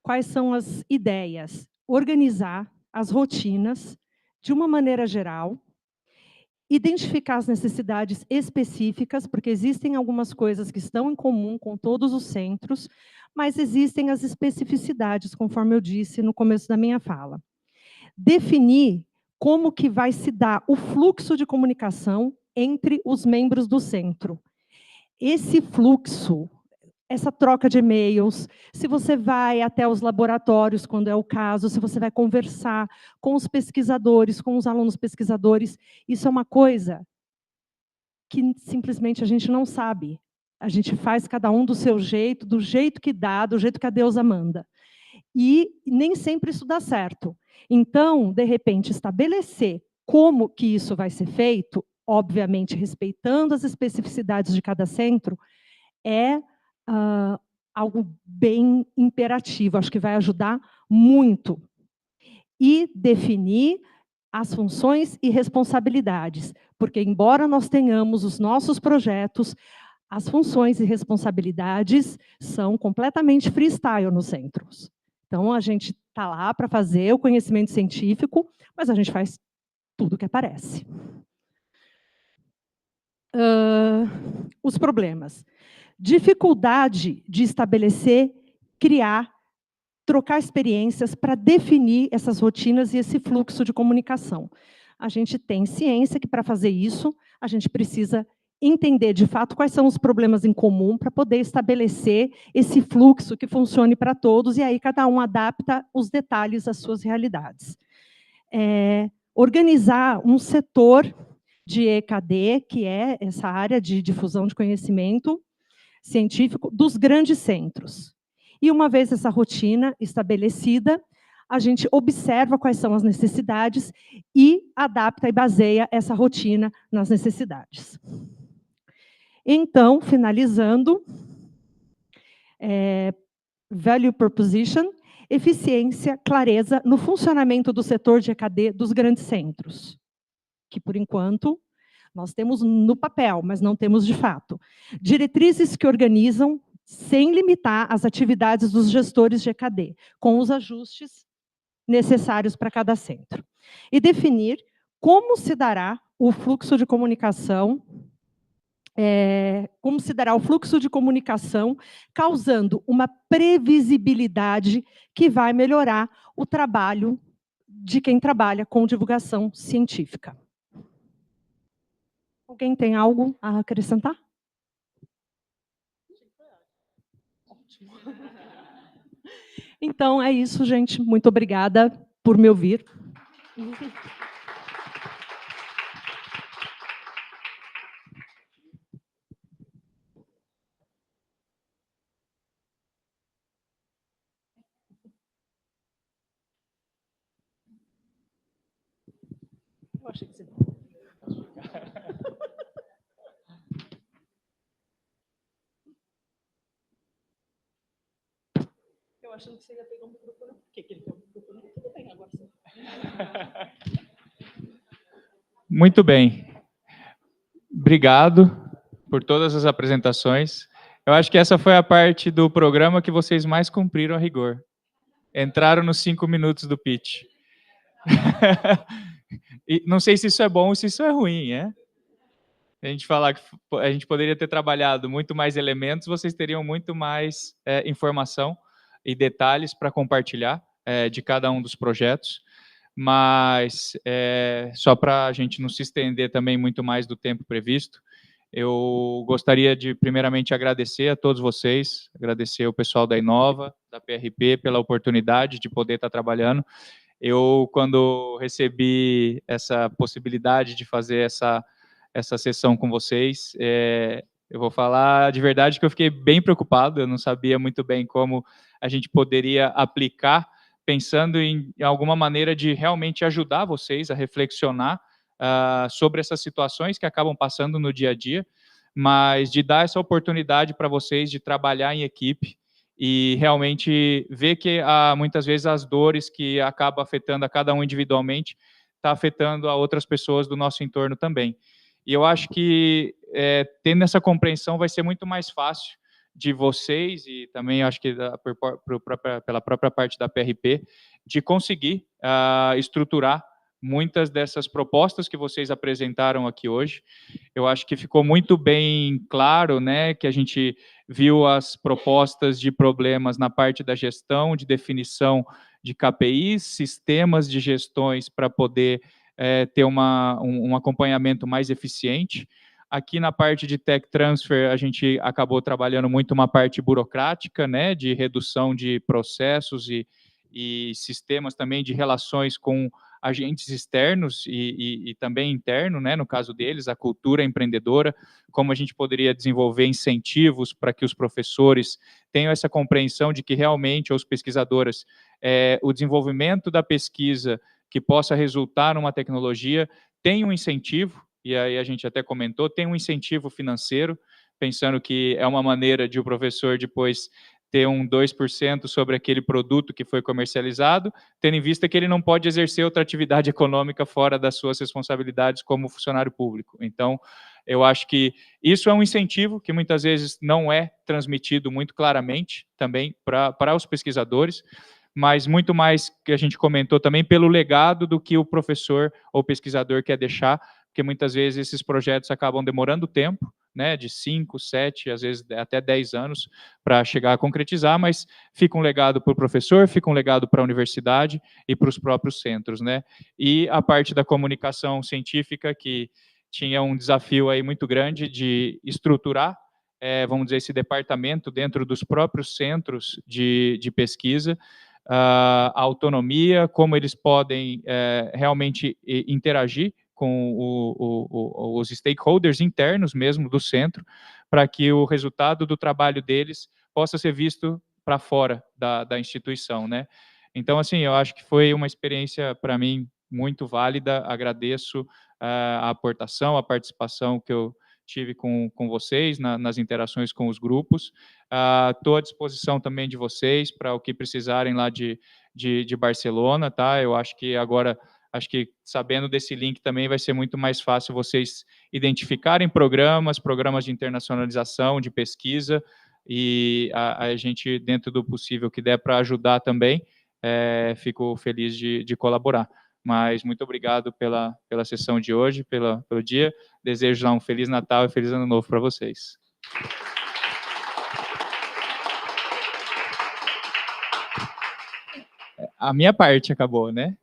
quais são as ideias? Organizar as rotinas de uma maneira geral, identificar as necessidades específicas, porque existem algumas coisas que estão em comum com todos os centros, mas existem as especificidades, conforme eu disse no começo da minha fala. Definir como que vai se dar o fluxo de comunicação entre os membros do centro. Esse fluxo, essa troca de e-mails, se você vai até os laboratórios, quando é o caso, se você vai conversar com os pesquisadores, com os alunos pesquisadores, isso é uma coisa que simplesmente a gente não sabe. A gente faz cada um do seu jeito, do jeito que dá, do jeito que a deusa manda. E nem sempre isso dá certo. Então, de repente, estabelecer como que isso vai ser feito, obviamente respeitando as especificidades de cada centro, é algo bem imperativo, acho que vai ajudar muito. E definir as funções e responsabilidades, porque embora nós tenhamos os nossos projetos, as funções e responsabilidades são completamente freestyle nos centros. Então, a gente está lá para fazer o conhecimento científico, mas a gente faz tudo o que aparece. Os problemas. Dificuldade de estabelecer, criar, trocar experiências para definir essas rotinas e esse fluxo de comunicação. A gente tem ciência que, para fazer isso, a gente precisa entender, de fato, quais são os problemas em comum para poder estabelecer esse fluxo que funcione para todos, e aí cada um adapta os detalhes às suas realidades. Organizar um setor de EKD, que é essa área de difusão de conhecimento científico dos grandes centros. E uma vez essa rotina estabelecida, a gente observa quais são as necessidades e adapta e baseia essa rotina nas necessidades. Então, finalizando, value proposition, eficiência, clareza no funcionamento do setor de EKD dos grandes centros, que, por enquanto, nós temos no papel, mas não temos de fato. Diretrizes que organizam sem limitar as atividades dos gestores de EKD, com os ajustes necessários para cada centro. E definir como se dará o fluxo de comunicação, causando uma previsibilidade que vai melhorar o trabalho de quem trabalha com divulgação científica. Alguém tem algo a acrescentar? Então, é isso, gente. Muito obrigada por me ouvir. Eu achei que você... Eu achando que você ia pegar um microfone. Por que ele pegou um microfone? Tudo bem, agora sim. Muito bem. Obrigado por todas as apresentações. Eu acho que essa foi a parte do programa que vocês mais cumpriram a rigor. Entraram nos 5 minutos do pitch. E não sei se isso é bom ou se isso é ruim, é? A gente falar que a gente poderia ter trabalhado muito mais elementos, vocês teriam muito mais informação e detalhes para compartilhar de cada um dos projetos, mas só para a gente não se estender também muito mais do tempo previsto, eu gostaria de primeiramente agradecer a todos vocês, agradecer o pessoal da Inova, da PRP, pela oportunidade de poder estar trabalhando. Eu, quando recebi essa possibilidade de fazer essa sessão com vocês, eu vou falar de verdade que eu fiquei bem preocupado, eu não sabia muito bem como a gente poderia aplicar, pensando em alguma maneira de realmente ajudar vocês a reflexionar sobre essas situações que acabam passando no dia a dia, mas de dar essa oportunidade para vocês de trabalhar em equipe e realmente ver que muitas vezes as dores que acabam afetando a cada um individualmente está afetando a outras pessoas do nosso entorno também. E eu acho que tendo essa compreensão vai ser muito mais fácil de vocês e também acho que pela própria parte da PRP, de conseguir estruturar muitas dessas propostas que vocês apresentaram aqui hoje. Eu acho que ficou muito bem claro, né, que a gente viu as propostas de problemas na parte da gestão, de definição de KPIs, sistemas de gestões para poder ter um acompanhamento mais eficiente. Aqui na parte de Tech Transfer, a gente acabou trabalhando muito uma parte burocrática, né, de redução de processos e sistemas também de relações com agentes externos e também interno, né, no caso deles, a cultura empreendedora, como a gente poderia desenvolver incentivos para que os professores tenham essa compreensão de que realmente, os pesquisadores, o desenvolvimento da pesquisa que possa resultar numa tecnologia tem um incentivo, e aí a gente até comentou, tem um incentivo financeiro, pensando que é uma maneira de o professor depois ter um 2% sobre aquele produto que foi comercializado, tendo em vista que ele não pode exercer outra atividade econômica fora das suas responsabilidades como funcionário público. Então, eu acho que isso é um incentivo que muitas vezes não é transmitido muito claramente também para os pesquisadores, mas muito mais, que a gente comentou também, pelo legado do que o professor ou pesquisador quer deixar, porque muitas vezes esses projetos acabam demorando tempo, né, de 5, 7, às vezes até 10 anos, para chegar a concretizar, mas fica um legado para o professor, fica um legado para a universidade e para os próprios centros, né? E a parte da comunicação científica, que tinha um desafio aí muito grande de estruturar, vamos dizer, esse departamento dentro dos próprios centros de pesquisa, a autonomia, como eles podem realmente interagir com os stakeholders internos mesmo do centro, para que o resultado do trabalho deles possa ser visto para fora da instituição, né? Então, assim, eu acho que foi uma experiência, para mim, muito válida, agradeço a aportação, a participação que eu tive com vocês nas interações com os grupos. Estou à disposição também de vocês para o que precisarem lá de Barcelona, tá? Eu acho que agora, sabendo desse link também vai ser muito mais fácil vocês identificarem programas de internacionalização, de pesquisa, e a gente, dentro do possível que der para ajudar também, fico feliz de colaborar. Mas muito obrigado pela sessão de hoje, pelo dia. Desejo já um Feliz Natal e Feliz Ano Novo para vocês. A minha parte acabou, né?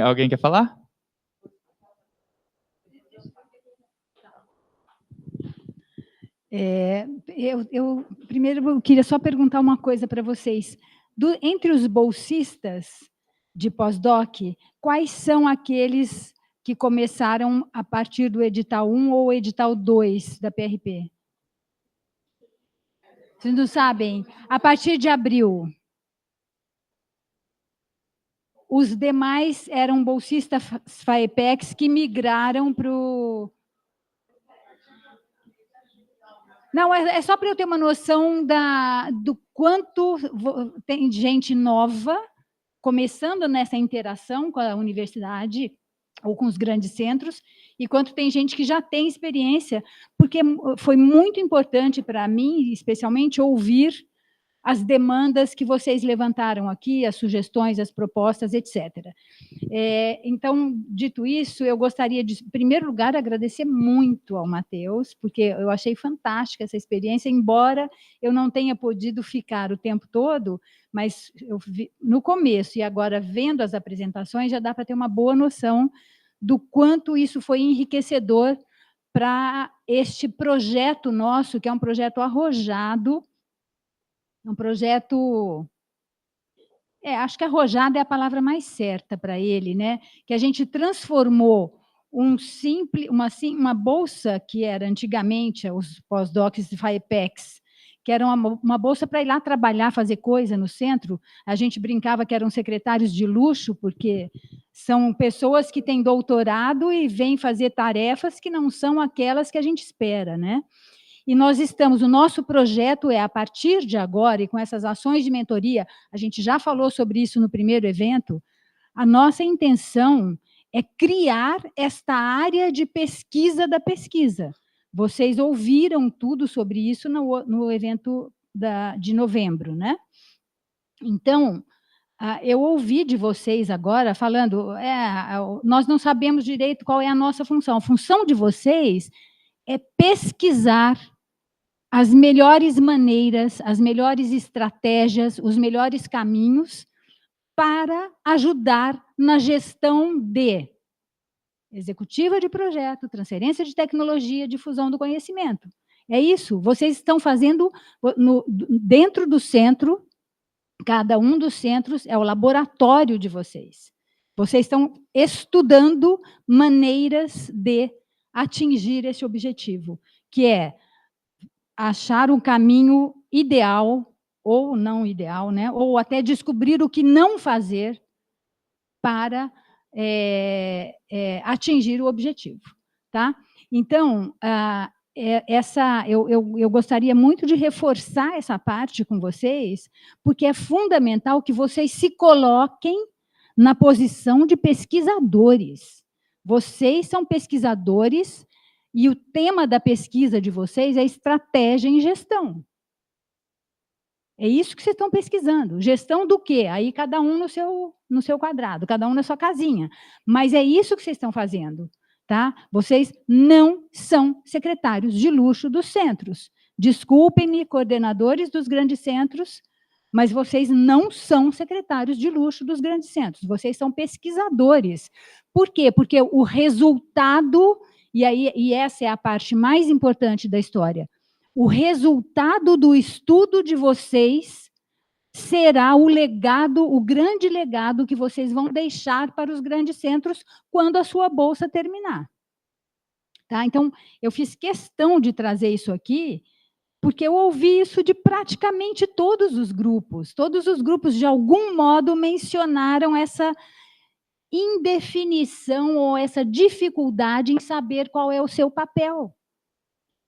Alguém quer falar? Primeiro, eu queria só perguntar uma coisa para vocês. Entre os bolsistas de pós-doc, quais são aqueles que começaram a partir do edital 1 ou edital 2 da PRP? Vocês não sabem? A partir de abril. Os demais eram bolsistas FAEPEX que migraram para o... Não, é só para eu ter uma noção do quanto tem gente nova começando nessa interação com a universidade ou com os grandes centros, e quanto tem gente que já tem experiência, porque foi muito importante para mim, especialmente, ouvir as demandas que vocês levantaram aqui, as sugestões, as propostas, etc. Então, dito isso, eu gostaria de, em primeiro lugar, agradecer muito ao Matheus, porque eu achei fantástica essa experiência, embora eu não tenha podido ficar o tempo todo, mas eu vi, no começo e agora vendo as apresentações, já dá para ter uma boa noção do quanto isso foi enriquecedor para este projeto nosso, que é um projeto arrojado, um projeto, acho que arrojado é a palavra mais certa para ele, né? Que a gente transformou uma bolsa que era antigamente os pós-docs de FAEPEX, que era uma bolsa para ir lá trabalhar, fazer coisa no centro. A gente brincava que eram secretários de luxo, porque são pessoas que têm doutorado e vêm fazer tarefas que não são aquelas que a gente espera, né? E nós o nosso projeto a partir de agora, e com essas ações de mentoria, a gente já falou sobre isso no primeiro evento, a nossa intenção é criar esta área de pesquisa da pesquisa. Vocês ouviram tudo sobre isso no evento de novembro, né? Então, eu ouvi de vocês agora falando, nós não sabemos direito qual é a nossa função. A função de vocês é pesquisar as melhores maneiras, as melhores estratégias, os melhores caminhos para ajudar na gestão de executiva de projeto, transferência de tecnologia, difusão do conhecimento. É isso, vocês estão fazendo dentro do centro, cada um dos centros é o laboratório de vocês. Vocês estão estudando maneiras de atingir esse objetivo, que é achar um caminho ideal ou não ideal, né? Ou até descobrir o que não fazer para atingir o objetivo, tá? Então, eu gostaria muito de reforçar essa parte com vocês, porque é fundamental que vocês se coloquem na posição de pesquisadores. Vocês são pesquisadores e o tema da pesquisa de vocês é estratégia em gestão. É isso que vocês estão pesquisando. Gestão do quê? Aí cada um no seu quadrado, cada um na sua casinha. Mas é isso que vocês estão fazendo, tá? Vocês não são secretários de luxo dos centros. Desculpem-me, coordenadores dos grandes centros, mas vocês não são secretários de luxo dos grandes centros. Vocês são pesquisadores. Por quê? Porque o resultado, e essa é a parte mais importante da história, o resultado do estudo de vocês será o legado, o grande legado que vocês vão deixar para os grandes centros quando a sua bolsa terminar. Tá? Então, eu fiz questão de trazer isso aqui, porque eu ouvi isso de praticamente todos os grupos. Todos os grupos, de algum modo, mencionaram essa indefinição ou essa dificuldade em saber qual é o seu papel.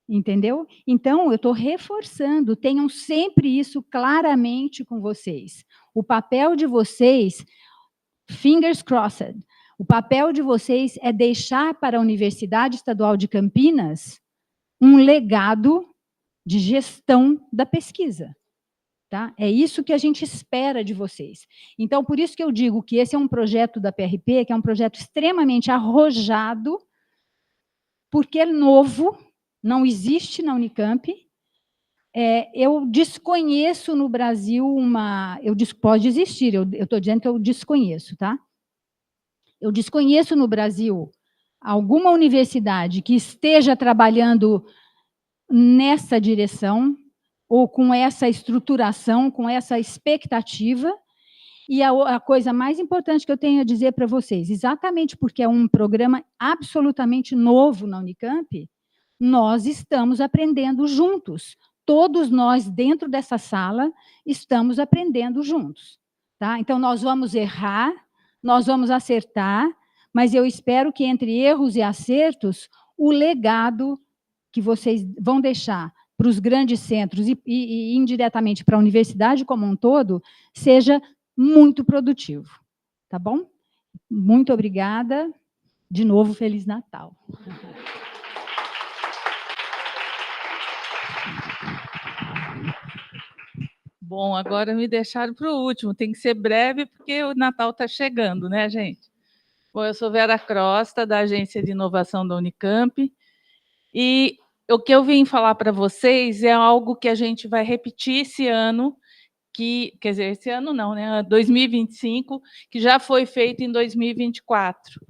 Entendeu? Então, eu estou reforçando, tenham sempre isso claramente com vocês. O papel de vocês, fingers crossed, o papel de vocês é deixar para a Universidade Estadual de Campinas um legado de gestão da pesquisa. Tá? É isso que a gente espera de vocês. Então, por isso que eu digo que esse é um projeto da PRP, que é um projeto extremamente arrojado, porque é novo, não existe na Unicamp. Eu desconheço no Brasil pode existir, eu estou dizendo que eu desconheço, tá? Eu desconheço no Brasil alguma universidade que esteja trabalhando nessa direção, ou com essa estruturação, com essa expectativa. E a coisa mais importante que eu tenho a dizer para vocês, exatamente porque é um programa absolutamente novo na Unicamp, nós estamos aprendendo juntos. Todos nós, dentro dessa sala, estamos aprendendo juntos. Tá? Então, nós vamos errar, nós vamos acertar, mas eu espero que, entre erros e acertos, o legado que vocês vão deixar para os grandes centros e indiretamente para a universidade como um todo, seja muito produtivo. Tá bom? Muito obrigada. De novo, Feliz Natal. Bom, agora me deixaram para o último, tem que ser breve, porque o Natal está chegando, né, gente? Bom, eu sou Vera Crosta, da Agência de Inovação da Unicamp, e o que eu vim falar para vocês é algo que a gente vai repetir esse ano, quer dizer, esse ano não, né? 2025, que já foi feito em 2024.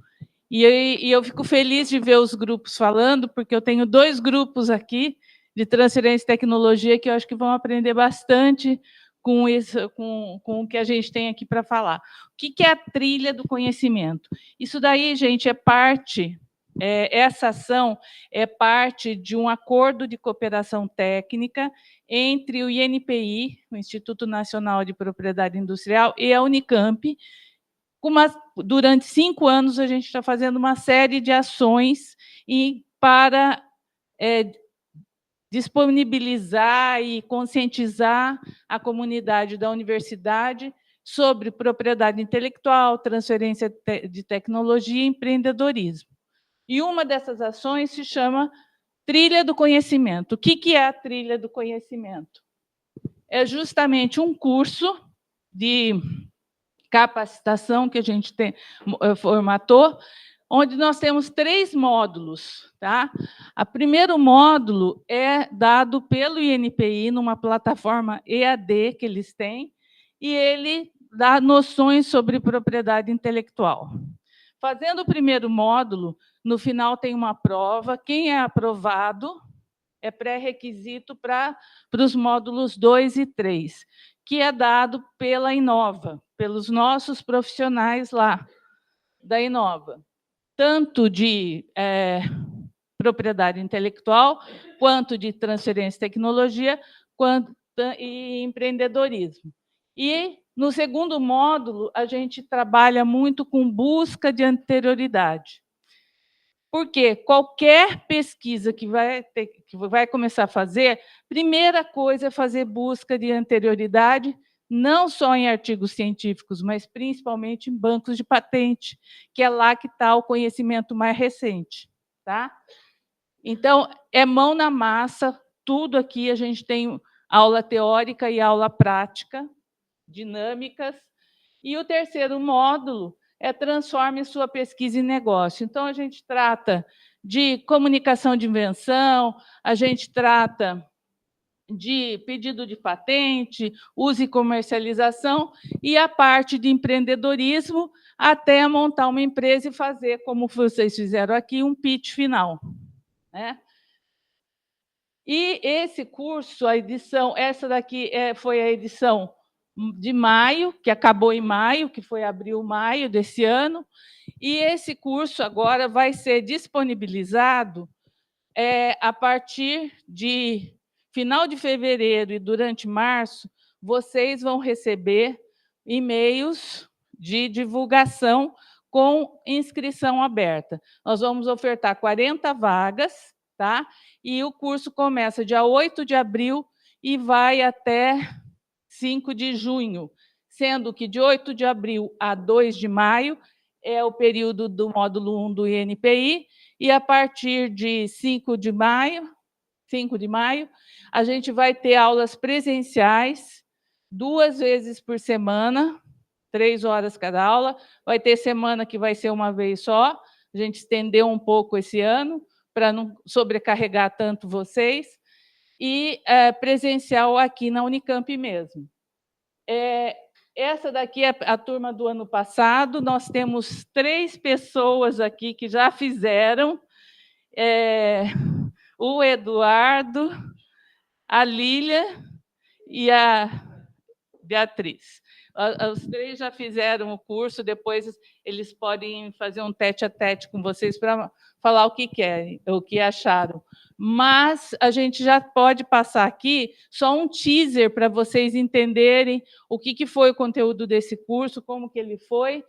E eu fico feliz de ver os grupos falando, porque eu tenho 2 grupos aqui de transferência e tecnologia que eu acho que vão aprender bastante com isso, com o que a gente tem aqui para falar. O que é a trilha do conhecimento? Isso daí, gente, é parte, essa ação é parte de um acordo de cooperação técnica entre o INPI, o Instituto Nacional de Propriedade Industrial, e a Unicamp. Durante 5 anos, a gente está fazendo uma série de ações para disponibilizar e conscientizar a comunidade da universidade sobre propriedade intelectual, transferência de tecnologia e empreendedorismo. E uma dessas ações se chama Trilha do Conhecimento. O que é a Trilha do Conhecimento? É justamente um curso de capacitação que a gente formatou, onde nós temos 3 módulos. Tá? O primeiro módulo é dado pelo INPI, numa plataforma EAD que eles têm, e ele dá noções sobre propriedade intelectual. Fazendo o primeiro módulo, no final tem uma prova. Quem é aprovado é pré-requisito para os módulos 2 e 3, que é dado pela Inova, pelos nossos profissionais lá da Inova, tanto de propriedade intelectual, quanto de transferência de tecnologia, quanto e empreendedorismo. E, no segundo módulo, a gente trabalha muito com busca de anterioridade. Porque qualquer pesquisa que vai começar a fazer, primeira coisa é fazer busca de anterioridade, não só em artigos científicos, mas principalmente em bancos de patente, que é lá que está o conhecimento mais recente. Tá? Então, é mão na massa, tudo aqui a gente tem aula teórica e aula prática, dinâmicas. E o terceiro módulo é transforme sua pesquisa em negócio. Então, a gente trata de comunicação de invenção, a gente trata de pedido de patente, uso e comercialização, e a parte de empreendedorismo, até montar uma empresa e fazer, como vocês fizeram aqui, um pitch final, né? E esse curso, a edição, essa daqui foi a edição de maio, que acabou em maio, que foi abril, maio desse ano, e esse curso agora vai ser disponibilizado a partir de final de fevereiro e durante março, vocês vão receber e-mails de divulgação com inscrição aberta. Nós vamos ofertar 40 vagas, tá? E o curso começa dia 8 de abril e vai até 5 de junho, sendo que de 8 de abril a 2 de maio é o período do módulo 1 do INPI, e a partir de 5 de maio, a gente vai ter aulas presenciais 2 vezes por semana, 3 horas cada aula. Vai ter semana que vai ser uma vez só, a gente estendeu um pouco esse ano, para não sobrecarregar tanto vocês, e presencial aqui na Unicamp mesmo. Essa daqui é a turma do ano passado, nós temos 3 pessoas aqui que já fizeram, o Eduardo, a Lília e a Beatriz. Os 3 já fizeram o curso, depois eles podem fazer um tete-a-tete com vocês para falar o que querem, o que acharam. Mas a gente já pode passar aqui só um teaser para vocês entenderem o que foi o conteúdo desse curso, como que ele foi,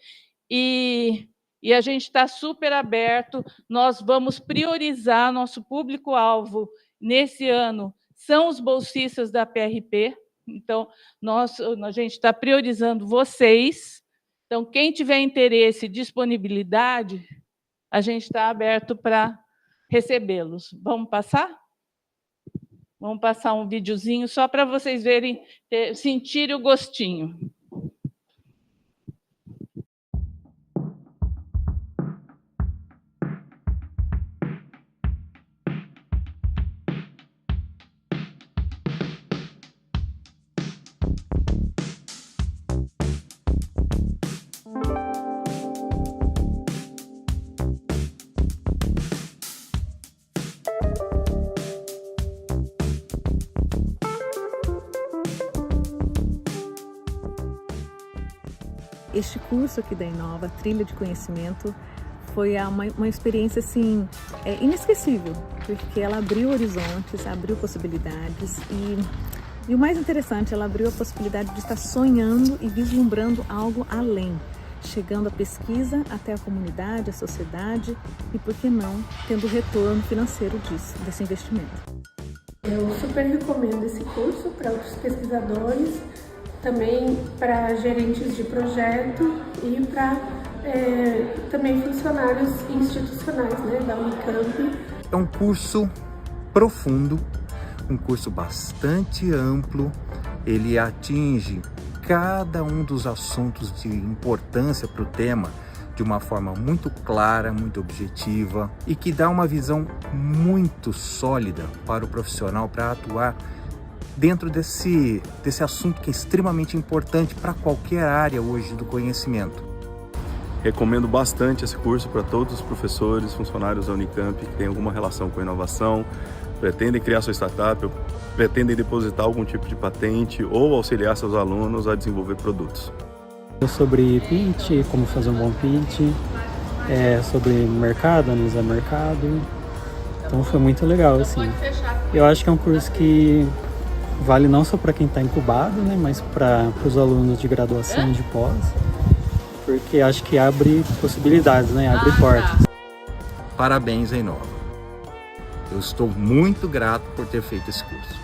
e a gente está super aberto, nós vamos priorizar nosso público-alvo nesse ano, são os bolsistas da PRP, então a gente está priorizando vocês, então quem tiver interesse e disponibilidade, a gente está aberto para recebê-los. Vamos passar? Vamos passar um videozinho só para vocês verem, sentirem o gostinho. Este curso aqui da Inova, Trilha de Conhecimento, foi uma experiência assim, inesquecível, porque ela abriu horizontes, abriu possibilidades e o mais interessante, ela abriu a possibilidade de estar sonhando e vislumbrando algo além, chegando a pesquisa até a comunidade, a sociedade e, por que não, tendo retorno financeiro desse investimento. Eu super recomendo esse curso para outros pesquisadores, também para gerentes de projeto e para também funcionários institucionais, né, da Unicamp. É um curso profundo, um curso bastante amplo, ele atinge cada um dos assuntos de importância para o tema de uma forma muito clara, muito objetiva e que dá uma visão muito sólida para o profissional para atuar dentro desse assunto que é extremamente importante para qualquer área hoje do conhecimento. Recomendo bastante esse curso para todos os professores, funcionários da Unicamp que têm alguma relação com inovação, pretendem criar sua startup, pretendem depositar algum tipo de patente ou auxiliar seus alunos a desenvolver produtos. Sobre pitch, como fazer um bom pitch, sobre mercado, analisar mercado, então foi muito legal, assim. Eu acho que é um curso que vale não só para quem está incubado, né, mas para os alunos de graduação e de pós, porque acho que abre possibilidades, né, abre portas. Parabéns, Inova. Eu estou muito grato por ter feito esse curso.